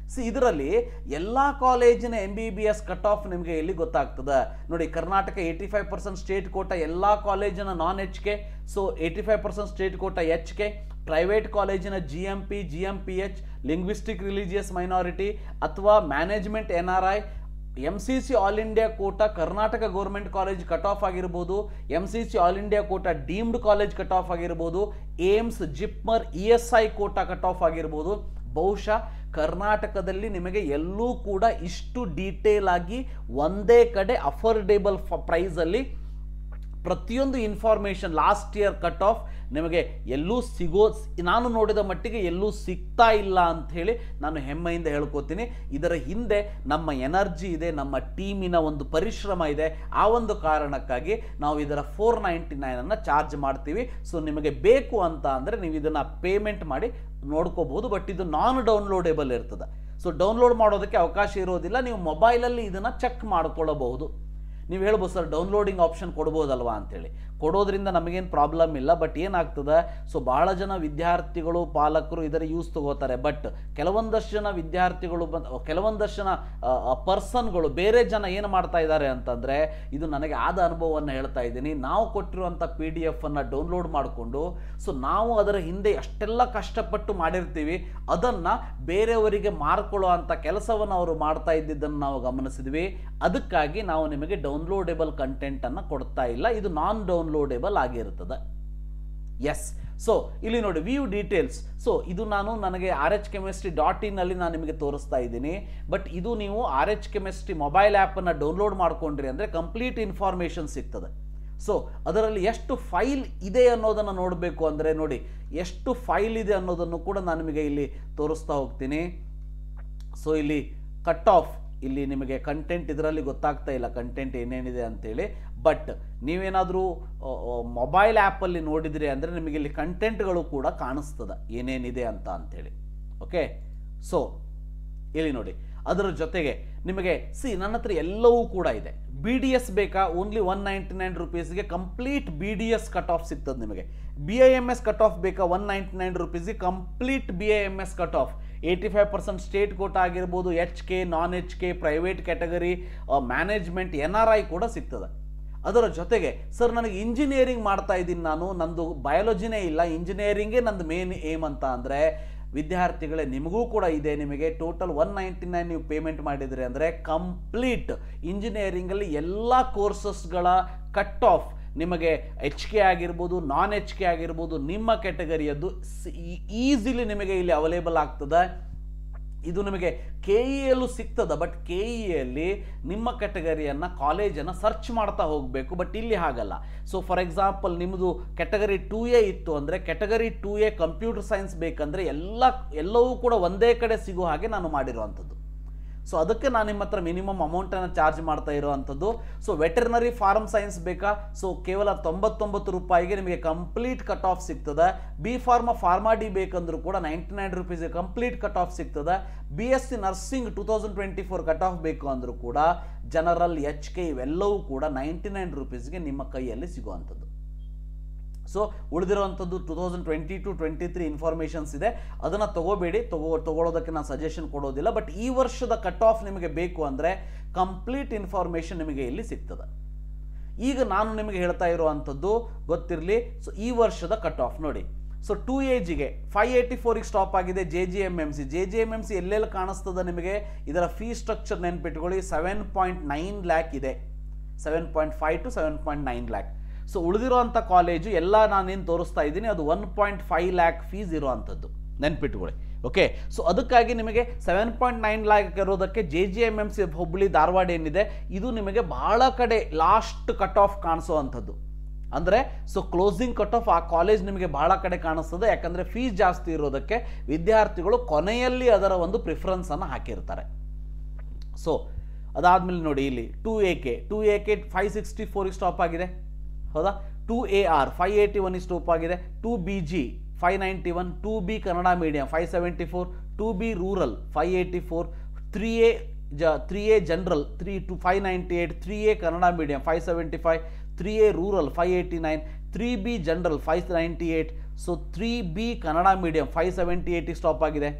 ಇದರಲ್ಲಿ ಎಲ್ಲ ಕಾಲೇಜಿನ MBBS ಕಟ್ ಆಫ್ ನಿಮಗೆ ಎಲ್ಲಿ ಗೊತ್ತಾಗ್ತದೆ ನೋಡಿ. ಕರ್ನಾಟಕ 85% ಸ್ಟೇಟ್ ಕೋಟ, ಎಲ್ಲ ಕಾಲೇಜಿನ non HK, so 85% state quota HK, private ಕಾಲೇಜಿನ GMP, GMPH, linguistic religious minority ಅಥವಾ management NRI, MCC all India quota Karnataka government college cut off ಆಗಿರ್ಬೋದು, MCC all India quota deemed college cut off ಆಗಿರ್ಬೋದು, AIIMS, JIPMER, ESI quota cut off ಆಗಿರ್ಬೋದು. ಬಹುಶಃ ಕರ್ನಾಟಕದಲ್ಲಿ ನಿಮಗೆ ಎಲ್ಲೂ ಕೂಡ ಇಷ್ಟು ಡೀಟೇಲ್ ಆಗಿ ಒಂದೇ ಕಡೆ ಅಫೋರ್ಡೆಬಲ್ ಪ್ರೈಸಲ್ಲಿ ಪ್ರತಿಯೊಂದು information last year cut off ನಿಮಗೆ ಎಲ್ಲೂ ನಾನು ನೋಡಿದ ಮಟ್ಟಿಗೆ ಎಲ್ಲೂ ಸಿಗ್ತಾ ಇಲ್ಲ ಅಂತ ಹೇಳಿ ನಾನು ಹೆಮ್ಮೆಯಿಂದ ಹೇಳ್ಕೊತೀನಿ. ಇದರ ಹಿಂದೆ ನಮ್ಮ ಎನರ್ಜಿ ಇದೆ, ನಮ್ಮ ಟೀಮಿನ ಒಂದು ಪರಿಶ್ರಮ ಇದೆ. ಆ ಒಂದು ಕಾರಣಕ್ಕಾಗಿ ನಾವು ಇದರ 499 ಚಾರ್ಜ್ ಮಾಡ್ತೀವಿ. ಸೊ ನಿಮಗೆ ಬೇಕು ಅಂತ ಅಂದರೆ ನೀವು ಇದನ್ನು ಪೇಮೆಂಟ್ ಮಾಡಿ ನೋಡ್ಕೋಬಹುದು. ಬಟ್ ಇದು ನಾನ್ ಡೌನ್ಲೋಡೇಬಲ್ ಇರ್ತದೆ. ಸೊ ಡೌನ್ಲೋಡ್ ಮಾಡೋದಕ್ಕೆ ಅವಕಾಶ ಇರೋದಿಲ್ಲ. ನೀವು ಮೊಬೈಲಲ್ಲಿ ಇದನ್ನು ಚೆಕ್ ಮಾಡ್ಕೊಳ್ಳಬಹುದು. ನೀವು ಹೇಳ್ಬೋದು ಸರ್ ಡೌನ್ಲೋಡಿಂಗ್ ಆಪ್ಷನ್ ಕೊಡ್ಬೋದಲ್ವಾ ಅಂತೇಳಿ. ಕೊಡೋದ್ರಿಂದ ನಮಗೇನು ಪ್ರಾಬ್ಲಮ್ ಇಲ್ಲ. ಬಟ್ ಏನಾಗ್ತದೆ, ಸೊ ಬಹಳ ಜನ ವಿದ್ಯಾರ್ಥಿಗಳು ಪಾಲಕರು ಇದರ ಯೂಸ್ ತಗೋತಾರೆ. ಬಟ್ ಕೆಲವೊಂದಷ್ಟು ಜನ ವಿದ್ಯಾರ್ಥಿಗಳು ಕೆಲವೊಂದಷ್ಟು ಜನ ಪರ್ಸನ್ಗಳು ಬೇರೆ ಜನ ಏನು ಮಾಡ್ತಾ ಇದ್ದಾರೆ ಅಂತಂದರೆ, ಇದು ನನಗೆ ಆದ ಅನುಭವವನ್ನು ಹೇಳ್ತಾ ಇದ್ದೀನಿ. ನಾವು ಕೊಟ್ಟಿರುವಂಥ PDF ಅನ್ನು ಡೌನ್ಲೋಡ್ ಮಾಡಿಕೊಂಡು, ಸೊ ನಾವು ಅದರ ಹಿಂದೆ ಅಷ್ಟೆಲ್ಲ ಕಷ್ಟಪಟ್ಟು ಮಾಡಿರ್ತೀವಿ, ಅದನ್ನು ಬೇರೆಯವರಿಗೆ ಮಾರ್ಕೊಳ್ಳೋ ಅಂಥ ಕೆಲಸವನ್ನು ಅವರು ಮಾಡ್ತಾ ಇದ್ದಿದ್ದನ್ನು ನಾವು ಗಮನಿಸಿದ್ವಿ. ಅದಕ್ಕಾಗಿ ನಾವು ನಿಮಗೆ ಡೌನ್ಲೋಡೇಬಲ್ ಕಂಟೆಂಟನ್ನು ಕೊಡ್ತಾ ಇಲ್ಲ. ಇದು ನಾನ್ ಡೌನ್ಲೋಡೇಬಲ್ ಆಗಿರುತ್ತದೆ. ಎಸ್, ಸೊ ಇಲ್ಲಿ ನೋಡಿ ವ್ಯೂ ಡೀಟೇಲ್ಸ್. ಸೊ ಇದು ನನಗೆ rhchemistry.in ಅಲ್ಲಿ ನಾನು ನಿಮಗೆ ತೋರಿಸ್ತಾ ಇದ್ದೀನಿ. ಬಟ್ ಇದು ನೀವು rhchemistry ಮೊಬೈಲ್ ಆ್ಯಪನ್ನು ಡೌನ್ಲೋಡ್ ಮಾಡ್ಕೊಂಡ್ರಿ ಅಂದರೆ ಕಂಪ್ಲೀಟ್ ಇನ್ಫಾರ್ಮೇಷನ್ ಸಿಗ್ತದೆ. ಸೊ ಅದರಲ್ಲಿ ಎಷ್ಟು ಫೈಲ್ ಇದೆ ಅನ್ನೋದನ್ನು ನೋಡಬೇಕು ಅಂದರೆ ನೋಡಿ, ಎಷ್ಟು ಫೈಲ್ ಇದೆ ಅನ್ನೋದನ್ನು ಕೂಡ ನಾನು ನಿಮಗೆ ಇಲ್ಲಿ ತೋರಿಸ್ತಾ ಹೋಗ್ತೀನಿ. ಸೊ ಇಲ್ಲಿ ಕಟ್ ಆಫ್, ಇಲ್ಲಿ ನಿಮಗೆ ಕಂಟೆಂಟ್ ಇದರಲ್ಲಿ ಗೊತ್ತಾಗ್ತಾ ಇಲ್ಲ ಕಂಟೆಂಟ್ ಏನೇನಿದೆ ಅಂತೇಳಿ. ಬಟ್ ನೀವೇನಾದರೂ ಮೊಬೈಲ್ ಆ್ಯಪಲ್ಲಿ ನೋಡಿದ್ರಿ ಅಂದರೆ ನಿಮಗೆ ಇಲ್ಲಿ ಕಂಟೆಂಟ್ಗಳು ಕೂಡ ಕಾಣಿಸ್ತದೆ ಏನೇನಿದೆ ಅಂತೇಳಿ. ಓಕೆ, ಸೊ ಇಲ್ಲಿ ನೋಡಿ, ಅದರ ಜೊತೆಗೆ ನಿಮಗೆ ನನ್ನ ಹತ್ರ ಎಲ್ಲವೂ ಕೂಡ ಇದೆ. BDS ಬೇಕಾ, ಓನ್ಲಿ 199 ರುಪೀಸ್ಗೆ ಕಂಪ್ಲೀಟ್ BDS ಕಟ್ ಆಫ್ ಸಿಗ್ತದೆ ನಿಮಗೆ. BIMS ಕಟ್ ಆಫ್ ಬೇಕಾ, 199 ರುಪೀಸ್ಗೆ complete BIMS cut off. 85% state quota ಆಗಿರ್ಬೋದು, HK, non HK, private category, management, NRI ಕೂಡ ಸಿಗ್ತದೆ. ಅದರ ಜೊತೆಗೆ ಸರ್ ನನಗೆ ಇಂಜಿನಿಯರಿಂಗ್ ಮಾಡ್ತಾ ಇದ್ದೀನಿ ನಾನು, ನಂದು ಬಯಾಲಜಿನೇ ಇಲ್ಲ, ಇಂಜಿನಿಯರಿಂಗೇ ನಂದು ಮೇನ್ ಏಮ್ ಅಂತ ಅಂದರೆ, ವಿದ್ಯಾರ್ಥಿಗಳೇ ನಿಮಗೂ ಕೂಡ ಇದೆ. ನಿಮಗೆ ಟೋಟಲ್ 199 ನೀವು ಪೇಮೆಂಟ್ ಮಾಡಿದ್ರಿ ಅಂದರೆ ಕಂಪ್ಲೀಟ್ ಇಂಜಿನಿಯರಿಂಗಲ್ಲಿ ಎಲ್ಲ ಕೋರ್ಸಸ್ಗಳ ಕಟ್ ಆಫ್ ನಿಮಗೆ HK ಆಗಿರ್ಬೋದು, ನಾನ್ HK ಆಗಿರ್ಬೋದು, ನಿಮ್ಮ ಕ್ಯಾಟಗರಿಯದ್ದು ಈಸಿಲಿ ನಿಮಗೆ ಇಲ್ಲಿ ಅವೈಲೇಬಲ್ ಆಗ್ತದೆ. ಇದು ನಿಮಗೆ KEಯಲ್ಲೂ ಸಿಗ್ತದೆ. ಬಟ್ KEಯಲ್ಲಿ ನಿಮ್ಮ ಕ್ಯಾಟಗರಿಯನ್ನು ಕಾಲೇಜನ್ನು ಸರ್ಚ್ ಮಾಡ್ತಾ ಹೋಗಬೇಕು. ಬಟ್ ಇಲ್ಲಿ ಹಾಗಲ್ಲ. ಸೊ ಫಾರ್ ಎಕ್ಸಾಂಪಲ್ ನಿಮ್ಮದು ಕ್ಯಾಟಗರಿ 2A ಇತ್ತು ಅಂದರೆ ಕ್ಯಾಟಗರಿ 2A ಕಂಪ್ಯೂಟರ್ ಸೈನ್ಸ್ ಬೇಕಂದರೆ ಎಲ್ಲವೂ ಕೂಡ ಒಂದೇ ಕಡೆ ಸಿಗೋ ಹಾಗೆ ನಾನು ಮಾಡಿರುವಂಥದ್ದು. ಸೊ ಅದಕ್ಕೆ ನಾನು ನಿಮ್ಮ ಹತ್ರ ಮಿನಿಮಮ್ ಅಮೌಂಟನ್ನು ಚಾರ್ಜ್ ಮಾಡ್ತಾ ಇರೋವಂಥದ್ದು. ಸೊ ವೆಟರ್ನರಿ ಫಾರ್ಮ್ ಸೈನ್ಸ್ ಬೇಕಾ, ಸೊ ಕೇವಲ 99 ರೂಪಾಯಿಗೆ ನಿಮಗೆ ಕಂಪ್ಲೀಟ್ ಕಟ್ ಆಫ್ ಸಿಗ್ತದೆ. ಫಾರ್ಮಾ ಡಿ ಬೇಕಂದ್ರೂ ಕೂಡ 99 ರುಪೀಸ್ಗೆ ಕಂಪ್ಲೀಟ್ ಕಟ್ ಆಫ್ ಸಿಗ್ತದೆ. BSc ನರ್ಸಿಂಗ್ 2024 ಕಟ್ ಆಫ್ ಬೇಕು ಅಂದರೂ ಕೂಡ ಜನರಲ್, HK ಇವೆಲ್ಲವೂ ಕೂಡ 99 ರುಪೀಸ್ಗೆ ನಿಮ್ಮ ಕೈಯಲ್ಲಿ ಸಿಗುವಂಥದ್ದು. ಸೊ ಉಳಿದಿರುವಂಥದ್ದು 2022-23 ಇನ್ಫಾರ್ಮೇಷನ್ಸ್ ಇದೆ, ಅದನ್ನು ತಗೋಬೇಡಿ. ತಗೊಳ್ಳೋದಕ್ಕೆ ನಾನು ಸಜೆಷನ್ ಕೊಡೋದಿಲ್ಲ. ಬಟ್ ಈ ವರ್ಷದ ಕಟ್ ಆಫ್ ನಿಮಗೆ ಬೇಕು ಅಂದರೆ ಕಂಪ್ಲೀಟ್ ಇನ್ಫಾರ್ಮೇಷನ್ ನಿಮಗೆ ಇಲ್ಲಿ ಸಿಗ್ತದೆ. ಈಗ ನಾನು ನಿಮಗೆ ಹೇಳ್ತಾ ಇರುವಂಥದ್ದು ಗೊತ್ತಿರಲಿ. ಸೊ ಈ ವರ್ಷದ ಕಟ್ ಆಫ್ ನೋಡಿ. ಸೊ 2AGಗೆ 584ಗೆ ಸ್ಟಾಪ್ ಆಗಿದೆ. JJMMC ಎಲ್ಲೆಲ್ಲಿ ಕಾಣಿಸ್ತದೆ ನಿಮಗೆ, ಇದರ ಫೀ ಸ್ಟ್ರಕ್ಚರ್ ನೆನ್ಪಿಟ್ಕೊಳ್ಳಿ. 7.9 ಲ್ಯಾಕ್ ಇದೆ, 7.5 to 7.9 ಲ್ಯಾಕ್. ಸೊ ಉಳಿದಿರೋಂಥ ಕಾಲೇಜು ಎಲ್ಲ ನಾನೇನು ತೋರಿಸ್ತಾ ಇದ್ದೀನಿ ಅದು 1.5 ಲ್ಯಾಕ್ ಫೀಸ್ ಇರೋವಂಥದ್ದು, ನೆನ್ಪಿಟ್ಕೊಳ್ಳಿ. ಓಕೆ, ಸೊ ಅದಕ್ಕಾಗಿ ನಿಮಗೆ 7.9 ಲ್ಯಾಕ್ ಇರೋದಕ್ಕೆ JGMMC ಹುಬ್ಬಳ್ಳಿ ಧಾರವಾಡ ಏನಿದೆ ಇದು ನಿಮಗೆ ಬಹಳ ಕಡೆ ಲಾಸ್ಟ್ ಕಟ್ ಆಫ್ ಕಾಣಿಸೋ ಅಂಥದ್ದು. ಅಂದರೆ ಸೊ ಕ್ಲೋಸಿಂಗ್ ಕಟ್ ಆಫ್ ಆ ಕಾಲೇಜ್ ನಿಮಗೆ ಬಹಳ ಕಡೆ ಕಾಣಿಸ್ತದೆ, ಯಾಕಂದರೆ ಫೀಸ್ ಜಾಸ್ತಿ ಇರೋದಕ್ಕೆ ವಿದ್ಯಾರ್ಥಿಗಳು ಕೊನೆಯಲ್ಲಿ ಅದರ ಒಂದು ಪ್ರಿಫರೆನ್ಸನ್ನು ಹಾಕಿರ್ತಾರೆ. ಸೊ ಅದಾದಮೇಲೆ ನೋಡಿ ಇಲ್ಲಿ 2AK 564 ಸ್ಟಾಪ್ ಆಗಿದೆ, ಹೌದಾ. 2AR 581 ಸ್ಟಾಪ್ ಆಗಿದೆ. 2BG 591, 2B Kannada medium 574, 2B rural 584, 3A general 598, 3A Kannada medium 575, 3A rural 589, 3B general 598. So 3B Kannada medium 578 stop ಆಗಿದೆ,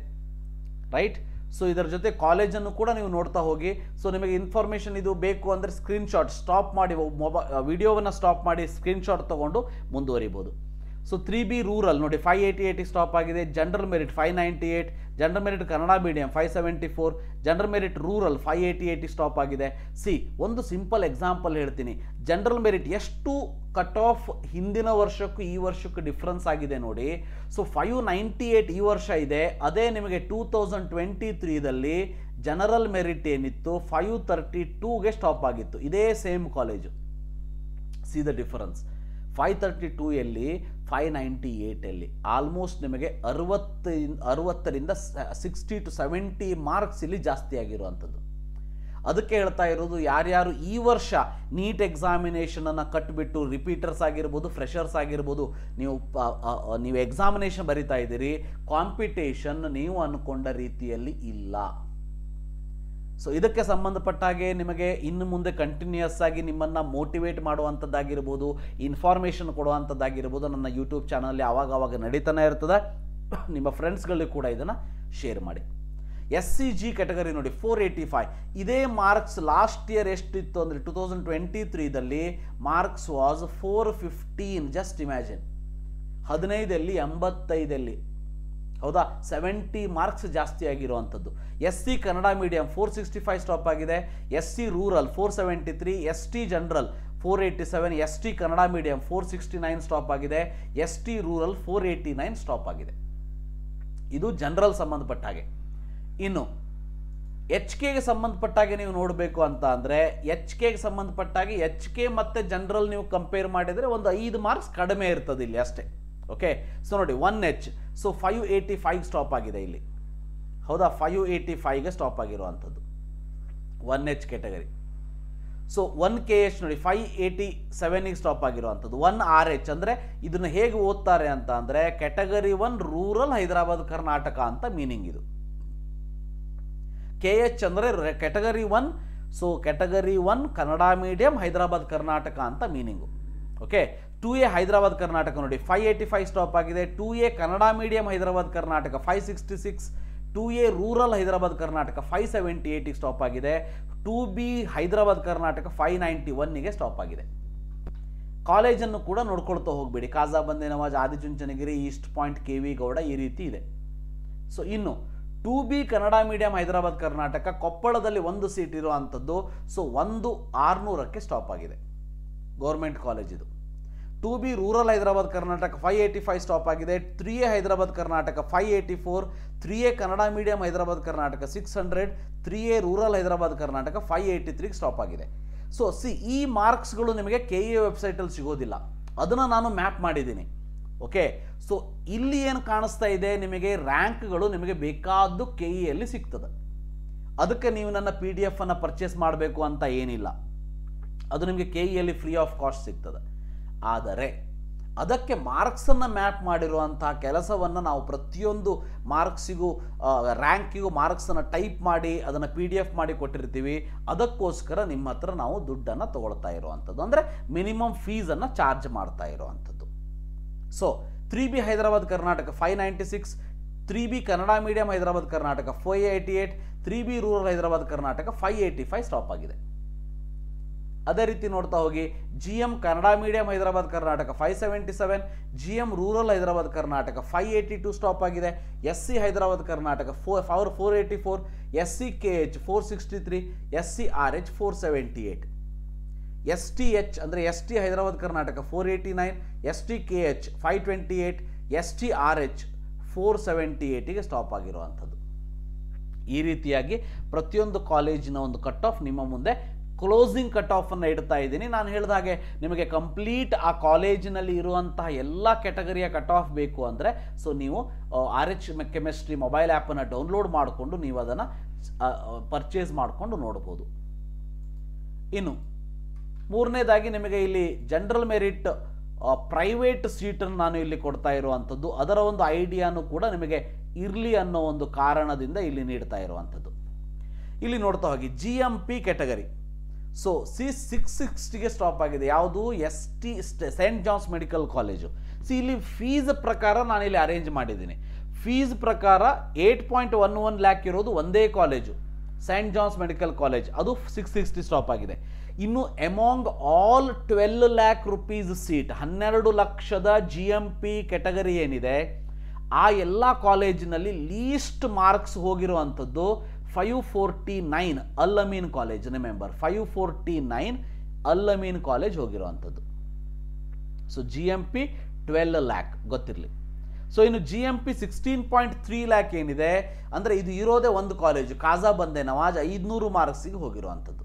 ರೈಟ್. ಸೊ ಇದರ ಜೊತೆ ಕಾಲೇಜನ್ನು ಕೂಡ ನೀವು ನೋಡ್ತಾ ಹೋಗಿ. ಸೊ ನಿಮಗೆ ಇನ್ಫಾರ್ಮೇಷನ್ ಇದು ಬೇಕು ಅಂದರೆ ಸ್ಕ್ರೀನ್ಶಾಟ್ ಸ್ಟಾಪ್ ಮಾಡಿ, ವಿಡಿಯೋವನ್ನು ಸ್ಟಾಪ್ ಮಾಡಿ ಸ್ಕ್ರೀನ್ಶಾಟ್ ತೊಗೊಂಡು ಮುಂದುವರಿಬೋದು. ಸೊ 3B ರೂರಲ್ ನೋಡಿ 588 ಸ್ಟಾಪ್ ಆಗಿದೆ. General merit 598, general merit Kannada medium 574, general merit rural 588 stop ಆಗಿದೆ. ಒಂದು ಸಿಂಪಲ್ ಎಕ್ಸಾಂಪಲ್ ಹೇಳ್ತೀನಿ. ಜನರಲ್ ಮೆರಿಟ್ ಎಷ್ಟು ಕಟ್ ಆಫ್ ಹಿಂದಿನ ವರ್ಷಕ್ಕೂ ಈ ವರ್ಷಕ್ಕೂ ಡಿಫ್ರೆನ್ಸ್ ಆಗಿದೆ ನೋಡಿ. ಸೊ 598 ಈ ವರ್ಷ ಇದೆ, ಅದೇ ನಿಮಗೆ 2023ದಲ್ಲಿ ಜನರಲ್ ಮೆರಿಟ್ ಏನಿತ್ತು 532ಗೆ ಸ್ಟಾಪ್ ಆಗಿತ್ತು, ಇದೇ same college. C the difference. 532 598 almost ನಿಮಗೆ 60ರಿಂದ 60 to 70 ಮಾರ್ಕ್ಸ್ ಇಲ್ಲಿ ಜಾಸ್ತಿ ಆಗಿರುವಂಥದ್ದು. ಅದಕ್ಕೆ ಹೇಳ್ತಾ ಇರೋದು, ಯಾರ್ಯಾರು ಈ ವರ್ಷ ನೀಟ್ ಎಕ್ಸಾಮಿನೇಷನನ್ನು ಕಟ್ಟಿಬಿಟ್ಟು ರಿಪೀಟರ್ಸ್ ಆಗಿರ್ಬೋದು, ಫ್ರೆಷರ್ಸ್ ಆಗಿರ್ಬೋದು, ನೀವು ಎಕ್ಸಾಮಿನೇಷನ್ ಬರಿತಾ ಇದ್ದೀರಿ, ಕಾಂಪಿಟೇಷನ್ ನೀವು ಅಂದ್ಕೊಂಡ ರೀತಿಯಲ್ಲಿ ಇಲ್ಲ. ಸೊ ಇದಕ್ಕೆ ಸಂಬಂಧಪಟ್ಟ ಹಾಗೆ ನಿಮಗೆ ಇನ್ನು ಮುಂದೆ ಕಂಟಿನ್ಯೂಯಸ್ ಆಗಿ ನಿಮ್ಮನ್ನು ಮೋಟಿವೇಟ್ ಮಾಡುವಂಥದ್ದಾಗಿರ್ಬೋದು, ಇನ್ಫಾರ್ಮೇಷನ್ ಕೊಡುವಂಥದ್ದಾಗಿರ್ಬೋದು ನನ್ನ ಯೂಟ್ಯೂಬ್ ಚಾನಲಲ್ಲಿ ಆವಾಗ ನಡೀತಾನೆ ಇರ್ತದೆ. ನಿಮ್ಮ ಫ್ರೆಂಡ್ಸ್ಗಳಿಗೆ ಕೂಡ ಇದನ್ನು ಶೇರ್ ಮಾಡಿ. SCG ಕ್ಯಾಟಗರಿ ನೋಡಿ 485, ಇದೇ ಮಾರ್ಕ್ಸ್ ಲಾಸ್ಟ್ ಇಯರ್ ಎಷ್ಟಿತ್ತು ಅಂದರೆ 2023ದಲ್ಲಿ ಮಾರ್ಕ್ಸ್ ವಾಸ್ 415. ಜಸ್ಟ್ ಇಮ್ಯಾಜಿನ್, 15ಲ್ಲಿ 85ಲ್ಲಿ, ಹೌದಾ, 70 ಮಾರ್ಕ್ಸ್ ಜಾಸ್ತಿ ಆಗಿರುವಂಥದ್ದು. SC ಕನ್ನಡ ಮೀಡಿಯಂ 465 ಸ್ಟಾಪ್ ಆಗಿದೆ. SC rural 473, ST general 487, ST Kannada medium 469 stop ಆಗಿದೆ. ST ರೂರಲ್ 489 ಸ್ಟಾಪ್ ಆಗಿದೆ. ಇದು ಜನರಲ್ ಸಂಬಂಧಪಟ್ಟ ಹಾಗೆ. ಇನ್ನು HKಗೆ ಸಂಬಂಧಪಟ್ಟಾಗೆ ನೀವು ನೋಡಬೇಕು ಅಂತ ಅಂದರೆ HKಗೆ ಸಂಬಂಧಪಟ್ಟಾಗೆ HK ಮತ್ತು ಜನರಲ್ ನೀವು ಕಂಪೇರ್ ಮಾಡಿದರೆ ಒಂದು 5 ಮಾರ್ಕ್ಸ್ ಕಡಿಮೆ ಇರ್ತದೆ ಇಲ್ಲಿ ಅಷ್ಟೇ. ಓಕೆ, ಸೊ ನೋಡಿ 1H, ಸೊ 585 ಸ್ಟಾಪ್ ಆಗಿದೆ ಇಲ್ಲಿ, ಹೌದಾ. 585ಗೆ ಸ್ಟಾಪ್ ಆಗಿರುವಂಥದ್ದು 1H ಕ್ಯಾಟಗರಿ. ಸೊ 1KH ನೋಡಿ 587ಗೆ ಸ್ಟಾಪ್ ಆಗಿರುವಂಥದ್ದು. 1RH ಅಂದರೆ ಇದನ್ನು ಹೇಗೆ ಓದ್ತಾರೆ ಅಂತ ಅಂದರೆ ಕ್ಯಾಟಗರಿ 1 ರೂರಲ್ ಹೈದರಾಬಾದ್ ಕರ್ನಾಟಕ ಅಂತ ಮೀನಿಂಗ್ ಇದು. KH ಅಂದರೆ category 1, so category 1 Kannada medium Hyderabad Karnataka ಅಂತ meaning. Okay, 2A Hyderabad Karnataka ನೋಡಿ 585 ಸ್ಟಾಪ್ ಆಗಿದೆ. 2A Kannada medium Hyderabad Karnataka 566, 2A rural Hyderabad Karnataka 578ಗೆ ಸ್ಟಾಪ್ ಆಗಿದೆ. 2B ಹೈದರಾಬಾದ್ ಕರ್ನಾಟಕ 591ಗೆ ಸ್ಟಾಪ್ ಆಗಿದೆ. ಕಾಲೇಜನ್ನು ಕೂಡ ನೋಡ್ಕೊಳ್ತಾ ಹೋಗ್ಬೇಡಿ. Khaja Banda Nawaz, Adichunchanagiri, east point, KV Gowda, ಈ ರೀತಿ ಇದೆ. ಸೊ ಇನ್ನು 2B ಕನ್ನಡ ಮೀಡಿಯಂ ಹೈದರಾಬಾದ್ ಕರ್ನಾಟಕ ಕೊಪ್ಪಳದಲ್ಲಿ 1 ಸೀಟ್ ಇರುವಂಥದ್ದು. ಸೊ 1600ಕ್ಕೆ ಸ್ಟಾಪ್ ಆಗಿದೆ, ಗೌರ್ಮೆಂಟ್ ಕಾಲೇಜ್ ಇದು. 2B rural Hyderabad Karnataka 585 stop ಆಗಿದೆ. 3A Hyderabad Karnataka 584, 3A Kannada medium Hyderabad Karnataka 600, 3A rural Hyderabad Karnataka 583ಗೆ ಸ್ಟಾಪ್ ಆಗಿದೆ. ಸೊ ಈ ಮಾರ್ಕ್ಸ್ಗಳು ನಿಮಗೆ KE ವೆಬ್ಸೈಟಲ್ಲಿ ಸಿಗೋದಿಲ್ಲ, ಅದನ್ನು ನಾನು ಮ್ಯಾಪ್ ಮಾಡಿದ್ದೀನಿ. ಓಕೆ, ಸೊ ಇಲ್ಲಿ ಏನು ಕಾಣಿಸ್ತಾ ಇದೆ ನಿಮಗೆ ರ್ಯಾಂಕ್ಗಳು ನಿಮಗೆ ಬೇಕಾದ್ದು KEಯಲ್ಲಿ ಸಿಗ್ತದೆ. ಅದಕ್ಕೆ ನೀವು ನನ್ನ PDF ಅನ್ನು ಪರ್ಚೇಸ್ ಮಾಡಬೇಕು ಅಂತ ಏನಿಲ್ಲ, ಅದು ನಿಮಗೆ KEಯಲ್ಲಿ ಫ್ರೀ ಆಫ್ ಕಾಸ್ಟ್ ಸಿಗ್ತದೆ. ಆದರೆ ಅದಕ್ಕೆ ಮಾರ್ಕ್ಸನ್ನು ಮ್ಯಾಪ್ ಮಾಡಿರುವಂತಹ ಕೆಲಸವನ್ನು ನಾವು ಪ್ರತಿಯೊಂದು ಮಾರ್ಕ್ಸಿಗೂ ರ್ಯಾಂಕಿಗೂ ಮಾರ್ಕ್ಸನ್ನು ಟೈಪ್ ಮಾಡಿ ಅದನ್ನು PDF ಮಾಡಿ ಕೊಟ್ಟಿರ್ತೀವಿ. ಅದಕ್ಕೋಸ್ಕರ ನಿಮ್ಮ ಹತ್ರ ನಾವು ದುಡ್ಡನ್ನು ತಗೊಳ್ತಾ ಇರುವಂಥದ್ದು, ಅಂದರೆ ಮಿನಿಮಮ್ ಫೀಸನ್ನು ಚಾರ್ಜ್ ಮಾಡ್ತಾ ಇರುವಂಥದ್ದು. So 3B Hyderabad Karnataka 596, 3B Kannada medium Hyderabad Karnataka 588, 3B rural Hyderabad Karnataka 585 stop ಆಗಿದೆ. ಅದೇ ರೀತಿ ನೋಡ್ತಾ ಹೋಗಿ GM Kannada medium Hyderabad Karnataka 577, GM rural Hyderabad Karnataka 582 stop ಆಗಿದೆ. SC Hyderabad Karnataka 484, SC KH 463, SC RH 478. STH ಅಂದರೆ ST Hyderabad Karnataka 489, STKH 528, STRH 478ಗೆ ಸ್ಟಾಪ್ ಆಗಿರುವಂಥದ್ದು. ಈ ರೀತಿಯಾಗಿ ಪ್ರತಿಯೊಂದು ಕಾಲೇಜಿನ ಒಂದು ಕಟ್ ಆಫ್ ನಿಮ್ಮ ಮುಂದೆ ಕ್ಲೋಸಿಂಗ್ ಕಟ್ ಆಫನ್ನು ಇಡ್ತಾ ಇದ್ದೀನಿ. ನಾನು ಹೇಳಿದ ಹಾಗೆ ನಿಮಗೆ ಕಂಪ್ಲೀಟ್ ಆ ಕಾಲೇಜಿನಲ್ಲಿ ಇರುವಂತಹ ಎಲ್ಲ ಕೆಟಗರಿಯ ಕಟ್ ಆಫ್ ಬೇಕು ಅಂದರೆ ಸೊ ನೀವು RH ಕೆಮಿಸ್ಟ್ರಿ ಮೊಬೈಲ್ ಆ್ಯಪನ್ನು ಡೌನ್ಲೋಡ್ ಮಾಡಿಕೊಂಡು ನೀವು ಅದನ್ನು ಪರ್ಚೇಸ್ ಮಾಡಿಕೊಂಡು ನೋಡ್ಬೋದು. ಇನ್ನು ಮೂರನೇದಾಗಿ ನಿಮಗೆ ಇಲ್ಲಿ ಜನರಲ್ ಮೆರಿಟ್ ಪ್ರೈವೇಟ್ ಸೀಟನ್ನು ನಾನು ಇಲ್ಲಿ ಕೊಡ್ತಾ ಇರುವಂಥದ್ದು, ಅದರ ಒಂದು ಐಡಿಯಾನು ಕೂಡ ನಿಮಗೆ ಇರಲಿ ಅನ್ನೋ ಒಂದು ಕಾರಣದಿಂದ ಇಲ್ಲಿ ನೀಡ್ತಾ ಇರುವಂಥದ್ದು. ಇಲ್ಲಿ ನೋಡ್ತಾ ಹೋಗಿ GMP ಕೆಟಗರಿ. ಸೊ C660ಗೆ ಸ್ಟಾಪ್ ಆಗಿದೆ. ಯಾವುದು? ST saint John's medical college. ಇಲ್ಲಿ ಫೀಸ್ ಪ್ರಕಾರ ನಾನಿಲ್ಲಿ ಅರೇಂಜ್ ಮಾಡಿದ್ದೀನಿ. ಫೀಸ್ ಪ್ರಕಾರ 8.11 ಲ್ಯಾಕ್ ಇರೋದು ಒಂದೇ college, saint John's medical college, ಅದು 660 ಸ್ಟಾಪ್ ಆಗಿದೆ. ಇನ್ನು among all 12 lakh rupees seat, 12 ಲಕ್ಷದ GMP ಕೆಟಗರಿ ಏನಿದೆ ಆ ಎಲ್ಲ ಕಾಲೇಜಿನಲ್ಲಿ list marks ಹೋಗಿರುವಂಥದ್ದು 549 Al Ameen college. Remember 549 Al Ameen college ಹೋಗಿರುವಂಥದ್ದು. ಸೊ GMP 12 ಲ್ಯಾಕ್ ಗೊತ್ತಿರಲಿ. ಸೊ ಇನ್ನು GMP 16.3 ಲ್ಯಾಕ್ ಏನಿದೆ ಅಂದರೆ ಇದು ಇರೋದೇ ಒಂದು ಕಾಲೇಜು, ಕಾಜಾ ಬಂದೆ ನವಾಜ್, 500 ಮಾರ್ಕ್ಸಿಗೆ ಹೋಗಿರುವಂಥದ್ದು.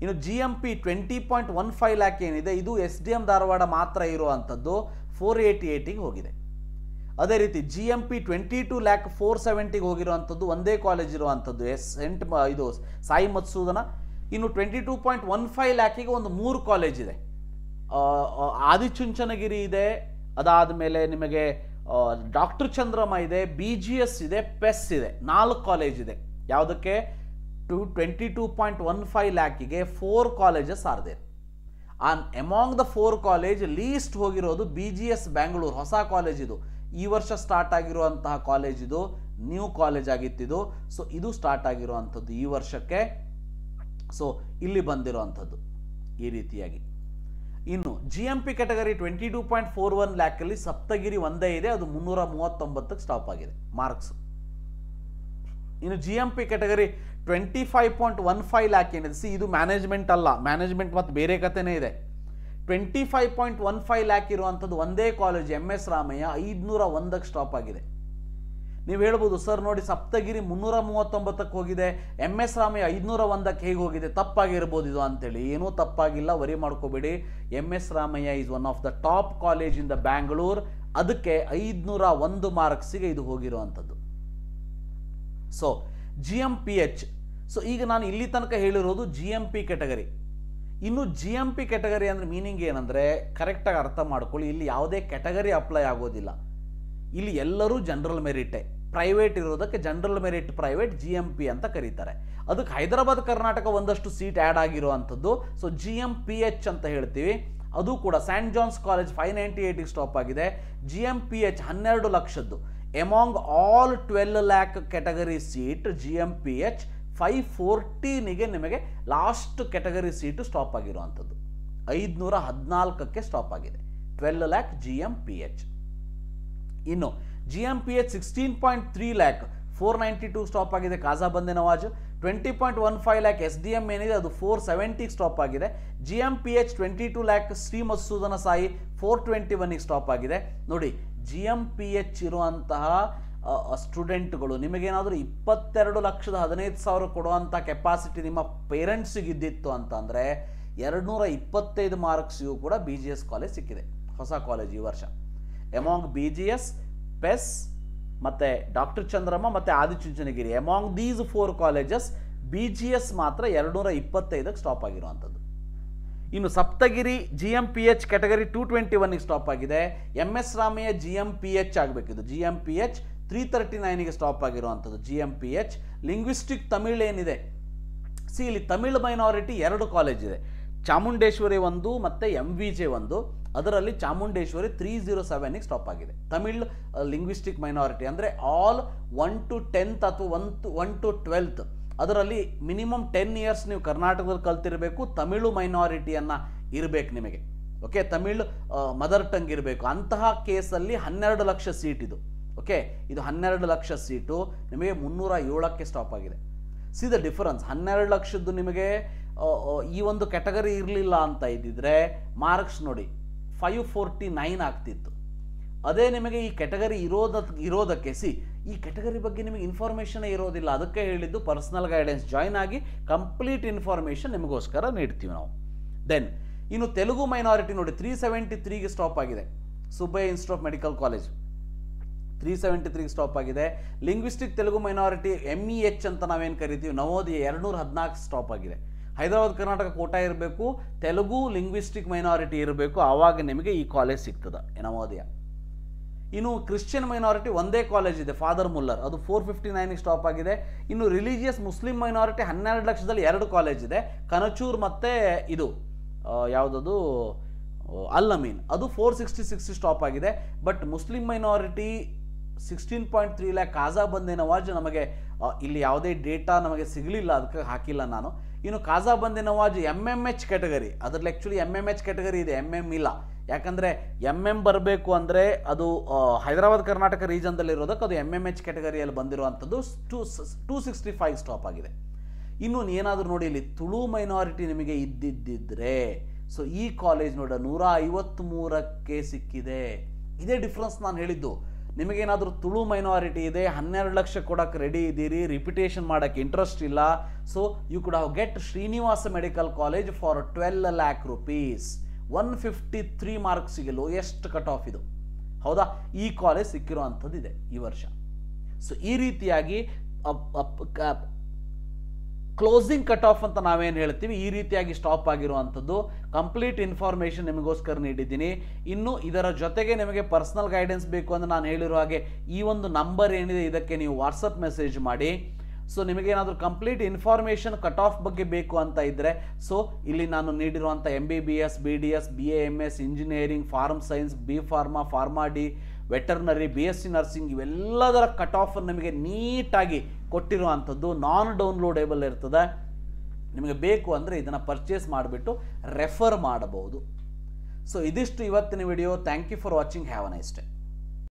ಇನ್ನು GMP 20.15 ಲ್ಯಾಕ್ ಏನಿದೆ ಇದು SDM ಧಾರವಾಡ ಮಾತ್ರ ಇರುವಂಥದ್ದು, 488ಗೆ ಹೋಗಿದೆ. ಅದೇ ರೀತಿ GMP 22 ಲ್ಯಾಕ್ 470ಗೆ ಹೋಗಿರುವಂಥದ್ದು ಒಂದೇ ಕಾಲೇಜ್ ಇರುವಂಥದ್ದು, ಇದು ಸಾಯಿ ಮತ್ಸೂದನ. ಇನ್ನು 22.15 ಲ್ಯಾಕಿಗೆ ಒಂದು 3 ಕಾಲೇಜ್ ಇದೆ. ಆದಿಚುಂಚನಗಿರಿ ಇದೆ, ಅದಾದಮೇಲೆ ನಿಮಗೆ ಡಾಕ್ಟರ್ ಚಂದ್ರಮ್ಮ ಇದೆ, BGS ಇದೆ, PES ಇದೆ, 4 ಕಾಲೇಜ್ ಇದೆ. ಯಾವುದಕ್ಕೆ? 22.15 ಲ್ಯಾಕಿಗೆ 4 colleges are there. Among the 4 college least ಹೋಗಿರೋದು BGS ಬ್ಯಾಂಗ್ಳೂರು, ಹೊಸ ಕಾಲೇಜ್ ಇದು, ಈ ವರ್ಷ ಸ್ಟಾರ್ಟ್ ಆಗಿರುವಂತಹ ಕಾಲೇಜ್ ಇದು, ನ್ಯೂ ಕಾಲೇಜ್ ಆಗಿತ್ತಿದು. ಸೊ ಇದು ಸ್ಟಾರ್ಟ್ ಆಗಿರುವಂಥದ್ದು ಈ ವರ್ಷಕ್ಕೆ. ಸೊ ಇಲ್ಲಿ ಬಂದಿರುವಂಥದ್ದು ಈ ರೀತಿಯಾಗಿ. ಇನ್ನು GMP ಕೆಟಗರಿ 22.41 ಲ್ಯಾಕಲ್ಲಿ ಸಪ್ತಗಿರಿ ಒಂದೇ ಇದೆ, ಅದು 339ಕ್ಕೆ ಸ್ಟಾಪ್ ಆಗಿದೆ ಮಾರ್ಕ್ಸ್. ಇನ್ನು GMP ಕೆಟಗರಿ 25.15 ಲ್ಯಾಕ್ ಏನಿದೆ, ಇದು ಮ್ಯಾನೇಜ್ಮೆಂಟ್ ಅಲ್ಲ, ಮ್ಯಾನೇಜ್ಮೆಂಟ್ ಮತ್ತು ಬೇರೆ ಕಥೆನೇ ಇದೆ. 25.15 ಲ್ಯಾಕ್ ಇರುವಂಥದ್ದು ಒಂದೇ ಕಾಲೇಜ್ MS ರಾಮಯ್ಯ, 501ಕ್ಕೆ ಸ್ಟಾಪ್ ಆಗಿದೆ. ನೀವು ಹೇಳ್ಬೋದು ಸರ್ ನೋಡಿ ಸಪ್ತಗಿರಿ 339ಕ್ಕೆ ಹೋಗಿದೆ, MS ರಾಮಯ್ಯ 501ಕ್ಕೆ ಹೇಗೆ ಹೋಗಿದೆ, ತಪ್ಪಾಗಿರ್ಬೋದು ಇದು ಅಂತೇಳಿ. ಏನೂ ತಪ್ಪಾಗಿಲ್ಲ, ವರಿ ಮಾಡ್ಕೋಬೇಡಿ. MS Ramaiah is one of the top college in the Bangalore, ಅದಕ್ಕೆ 501 ಮಾರ್ಕ್ಸಿಗೆ ಇದು ಹೋಗಿರುವಂಥದ್ದು. So GMPH. ಸೊ ಈಗ ನಾನು ಇಲ್ಲಿ ತನಕ ಹೇಳಿರೋದು GMP ಕೆಟಗರಿ. ಇನ್ನು GMP ಕೆಟಗರಿ ಅಂದರೆ ಮೀನಿಂಗ್ ಏನಂದರೆ ಕರೆಕ್ಟಾಗಿ ಅರ್ಥ ಮಾಡ್ಕೊಳ್ಳಿ, ಇಲ್ಲಿ ಯಾವುದೇ ಕೆಟಗರಿ ಅಪ್ಲೈ ಆಗೋದಿಲ್ಲ. ಇಲ್ಲಿ ಎಲ್ಲರೂ ಜನರಲ್ ಮೆರಿಟೇ, ಪ್ರೈವೇಟ್ ಇರೋದಕ್ಕೆ ಜನರಲ್ ಮೆರಿಟ್ ಪ್ರೈವೇಟ್ GMP ಅಂತ ಕರೀತಾರೆ. ಅದಕ್ಕೆ ಹೈದರಾಬಾದ್ ಕರ್ನಾಟಕ ಒಂದಷ್ಟು ಸೀಟ್ ಆ್ಯಡ್ ಆಗಿರುವಂಥದ್ದು. ಸೊ GMPH ಅಂತ ಹೇಳ್ತೀವಿ. ಅದು ಕೂಡ ಸೆಂಟ್ ಜಾನ್ಸ್ ಕಾಲೇಜ್ 598ಗೆ ಸ್ಟಾಪ್ ಆಗಿದೆ. GMPH 12 ಲಕ್ಷದ್ದು, among all 12 lakh category seat GMPH 514ಗೆ ನಿಮಗೆ ಲಾಸ್ಟ್ ಕೆಟಗರಿ ಸೀಟು ಸ್ಟಾಪ್ ಆಗಿರುವಂಥದ್ದು, 514ಕ್ಕೆ ಸ್ಟಾಪ್ ಆಗಿದೆ. 12 ಲ್ಯಾಕ್ GMPH. ಇನ್ನು GMPH 16.3 ಲ್ಯಾಕ್ 492 ಸ್ಟಾಪ್ ಆಗಿದೆ, ಕಾಜಾ ಬಂದೆ ನವಾಜ್. 20.15 ಲ್ಯಾಕ್ SDM ಏನಿದೆ ಅದು 470ಗೆ ಸ್ಟಾಪ್ ಆಗಿದೆ. GMPH 22 ಲ್ಯಾಕ್ ಶ್ರೀ ಮಸೂದನ ಸಾಯಿ 421ಗೆ ಸ್ಟಾಪ್ ಆಗಿದೆ. ನೋಡಿ GMPH ಇರುವಂತಹ ಸ್ಟೂಡೆಂಟ್ಗಳು ನಿಮಗೇನಾದರೂ 22,15,000 ಕೊಡುವಂಥ ಕೆಪಾಸಿಟಿ ನಿಮ್ಮ ಪೇರೆಂಟ್ಸಿಗೆ ಇದ್ದಿತ್ತು ಅಂತಂದರೆ 225 ಮಾರ್ಕ್ಸಿಗೂ ಕೂಡ BGS ಕಾಲೇಜ್ ಸಿಕ್ಕಿದೆ, ಹೊಸ ಕಾಲೇಜ್ ಈ ವರ್ಷ. ಎಮಾಂಗ್ BGS, PES ಮತ್ತು ಡಾಕ್ಟರ್ ಚಂದ್ರಮ್ಮ ಮತ್ತು Adichunchanagiri, among these 4 colleges BGS ಮಾತ್ರ 225ಕ್ಕೆ ಸ್ಟಾಪ್ ಆಗಿರುವಂಥದ್ದು. ಇನ್ನು ಸಪ್ತಗಿರಿ GMPH ಕೆಟಗರಿ 221ಗೆ ಸ್ಟಾಪ್ ಆಗಿದೆ. MS ರಾಮಯ್ಯ GMPH ಆಗಬೇಕಿದ್ದು, GMPH 339ಗೆ ಸ್ಟಾಪ್ ಆಗಿರುವಂಥದ್ದು GMPH. ಲಿಂಗ್ವಿಸ್ಟಿಕ್ ತಮಿಳ್ ಏನಿದೆ, ಇಲ್ಲಿ ತಮಿಳ್ ಮೈನಾರಿಟಿ 2 ಕಾಲೇಜ್ ಇದೆ, ಚಾಮುಂಡೇಶ್ವರಿ ಒಂದು ಮತ್ತು MVJ ಒಂದು. ಅದರಲ್ಲಿ ಚಾಮುಂಡೇಶ್ವರಿ 307ಗೆ ಸ್ಟಾಪ್ ಆಗಿದೆ. ತಮಿಳ್ ಲಿಂಗ್ವಿಸ್ಟಿಕ್ ಮೈನಾರಿಟಿ ಅಂದರೆ ಆಲ್ 1 to 10th ಅಥವಾ 1 to 12th, ಅದರಲ್ಲಿ ಮಿನಿಮಮ್ 10 ಇಯರ್ಸ್ ನೀವು ಕರ್ನಾಟಕದಲ್ಲಿ ಕಲ್ತಿರಬೇಕು, ತಮಿಳು ಮೈನಾರಿಟಿಯನ್ನು ಇರಬೇಕು ನಿಮಗೆ. ಓಕೆ, ತಮಿಳ್ ಮದರ್ ಟಂಗ್ ಇರಬೇಕು. ಅಂತಹ ಕೇಸಲ್ಲಿ 12 ಲಕ್ಷ ಸೀಟ್ ಇದು. ಓಕೆ, ಇದು 12 ಲಕ್ಷ ಸೀಟು ನಿಮಗೆ 307ಕ್ಕೆ ಸ್ಟಾಪ್ ಆಗಿದೆ. C the difference. 12 ಲಕ್ಷದ್ದು ನಿಮಗೆ ಈ ಒಂದು ಕ್ಯಾಟಗರಿ ಇರಲಿಲ್ಲ ಅಂತ ಇದ್ದಿದ್ರೆ ಮಾರ್ಕ್ಸ್ ನೋಡಿ 549 ಆಗ್ತಿತ್ತು. ಅದೇ ನಿಮಗೆ ಈ ಕ್ಯಾಟಗರಿ ಇರೋದಕ್ಕೆ ಈ ಕ್ಯಾಟಗರಿ ಬಗ್ಗೆ ನಿಮಗೆ ಇನ್ಫಾರ್ಮೇಷನ್ ಇರೋದಿಲ್ಲ. ಅದಕ್ಕೆ ಹೇಳಿದ್ದು ಪರ್ಸನಲ್ ಗೈಡೆನ್ಸ್ ಜಾಯ್ನ್ ಆಗಿ ಕಂಪ್ಲೀಟ್ ಇನ್ಫಾರ್ಮೇಷನ್ ನಿಮಗೋಸ್ಕರ ನೀಡ್ತೀವಿ ನಾವು. ದೆನ್ ಇನ್ನು ತೆಲುಗು ಮೈನಾರಿಟಿ ನೋಡಿ 373ಗೆ ಸ್ಟಾಪ್ ಆಗಿದೆ. Subbaiah institute of medical college 373ಗೆ ಸ್ಟಾಪ್ ಆಗಿದೆ. ಲಿಂಗ್ವಿಸ್ಟಿಕ್ ತೆಲುಗು ಮೈನಾರಿಟಿ MEH ಅಂತ ನಾವೇನು ಕರಿತೀವಿ, ನವೋದಯ 214 ಸ್ಟಾಪ್ ಆಗಿದೆ. ಹೈದರಾಬಾದ್ ಕರ್ನಾಟಕ ಕೋಟಾ ಇರಬೇಕು, ತೆಲುಗು ಲಿಂಗ್ವಿಸ್ಟಿಕ್ ಮೈನಾರಿಟಿ ಇರಬೇಕು, ಆವಾಗ ನಿಮಗೆ ಈ ಕಾಲೇಜ್ ಸಿಗ್ತದೆ ನವೋದಯ. ಇನ್ನು ಕ್ರಿಶ್ಚಿಯನ್ ಮೈನಾರಿಟಿ ಒಂದೇ ಕಾಲೇಜ್ ಇದೆ, ಫಾದರ್ ಮುಲ್ಲರ್, ಅದು 459ಗೆ ಸ್ಟಾಪ್ ಆಗಿದೆ. ಇನ್ನು ರಿಲಿಜಿಯಸ್ ಮುಸ್ಲಿಂ ಮೈನಾರಿಟಿ 12 ಲಕ್ಷದಲ್ಲಿ 2 ಕಾಲೇಜ್ ಇದೆ, ಕನಚೂರ್ ಮತ್ತು ಇದು ಯಾವುದದು ಅಲ್ ಅಮೀನ್, ಅದು 466 ಸ್ಟಾಪ್ ಆಗಿದೆ. But Muslim minority 16.3 lac Khaja Bande Nawaz ನಮಗೆ ಇಲ್ಲಿ ಯಾವುದೇ ಡೇಟಾ ನಮಗೆ ಸಿಗಲಿಲ್ಲ, ಅದಕ್ಕೆ ಹಾಕಿಲ್ಲ ನಾನು. ಇನ್ನು ಕಾಜಾ ಬಂದೆ ನವಾಜ್ MMH ಕ್ಯಾಟಗರಿ, ಅದರಲ್ಲಿ ಆ್ಯಕ್ಚುಲಿ MMH ಕ್ಯಾಟಗರಿ ಇದೆ, MM ಇಲ್ಲ. ಯಾಕಂದರೆ MM ಬರಬೇಕು ಅಂದರೆ ಅದು ಹೈದರಾಬಾದ್ ಕರ್ನಾಟಕ ರೀಜನ್ದಲ್ಲಿರೋದಕ್ಕೆ ಅದು MMH ಕ್ಯಾಟಗರಿಯಲ್ಲಿ ಬಂದಿರುವಂಥದ್ದು 265 ಸ್ಟಾಪ್ ಆಗಿದೆ. ಇನ್ನು ಏನಾದರೂ ನೋಡಿ ಇಲ್ಲಿ ತುಳು ಮೈನಾರಿಟಿ ನಿಮಗೆ ಇದ್ದಿದ್ದರೆ ಸೊ ಈ ಕಾಲೇಜ್ ನೋಡ 153ಕ್ಕೆ ಸಿಕ್ಕಿದೆ. ಇದೇ ಡಿಫ್ರೆನ್ಸ್ ನಾನು ಹೇಳಿದ್ದು. ನಿಮಗೇನಾದರೂ ತುಳು ಮೈನಾರಿಟಿ ಇದೆ, 12 ಲಕ್ಷ ಕೊಡೋಕ್ಕೆ ರೆಡಿ ಇದ್ದೀರಿ, ರಿಪಿಟೇಷನ್ ಮಾಡೋಕ್ಕೆ ಇಂಟ್ರೆಸ್ಟ್ ಇಲ್ಲ, so you could have get Srinivasa medical college for 12 lakh rupees. 153 ಮಾರ್ಕ್ಸಿಗೆ ಲೋಯೆಸ್ಟ್ ಕಟ್ ಆಫ್ ಇದು, ಹೌದಾ? ಈ ಕಾಲೇಜ್ ಸಿಕ್ಕಿರೋ ಅಂಥದ್ದು ಇದೆ ಈ ವರ್ಷ. ಸೊ ಈ ರೀತಿಯಾಗಿ ಕ್ಲೋಸಿಂಗ್ ಕಟ್ ಆಫ್ ಅಂತ ನಾವೇನು ಹೇಳ್ತೀವಿ, ಈ ರೀತಿಯಾಗಿ ಸ್ಟಾಪ್ ಆಗಿರುವಂಥದ್ದು ಕಂಪ್ಲೀಟ್ ಇನ್ಫಾರ್ಮೇಷನ್ ನಿಮಗೋಸ್ಕರ ನೀಡಿದ್ದೀನಿ. ಇನ್ನು ಇದರ ಜೊತೆಗೆ ನಿಮಗೆ ಪರ್ಸನಲ್ ಗೈಡೆನ್ಸ್ ಬೇಕು ಅಂದರೆ ನಾನು ಹೇಳಿರೋ ಹಾಗೆ ಈ ಒಂದು ನಂಬರ್ ಏನಿದೆ ಇದಕ್ಕೆ ನೀವು ವಾಟ್ಸಪ್ ಮೆಸೇಜ್ ಮಾಡಿ. ಸೊ ನಿಮಗೇನಾದರೂ ಕಂಪ್ಲೀಟ್ ಇನ್ಫಾರ್ಮೇಷನ್ ಕಟ್ ಆಫ್ ಬಗ್ಗೆ ಬೇಕು ಅಂತ ಇದ್ದರೆ ಸೊ ಇಲ್ಲಿ ನಾನು ನೀಡಿರುವಂಥ MBBS, BDS, BA, MS, engineering, pharm science, B pharma, pharma D, veterinary, BSc nursing ಇವೆಲ್ಲದರ ಕಟ್ ಆಫ್ ನಿಮಗೆ ನೀಟಾಗಿ ಕೊಟ್ಟಿರುವಂಥದ್ದು ನಾನ್ ಡೌನ್ಲೋಡೇಬಲ್ ಇರ್ತದೆ. ನಿಮಗೆ ಬೇಕು ಅಂದರೆ ಇದನ್ನು ಪರ್ಚೇಸ್ ಮಾಡಿಬಿಟ್ಟು ರೆಫರ್ ಮಾಡಬಹುದು. ಸೊ ಇದಿಷ್ಟು ಇವತ್ತಿನ video. Thank you for watching. Have a nice day.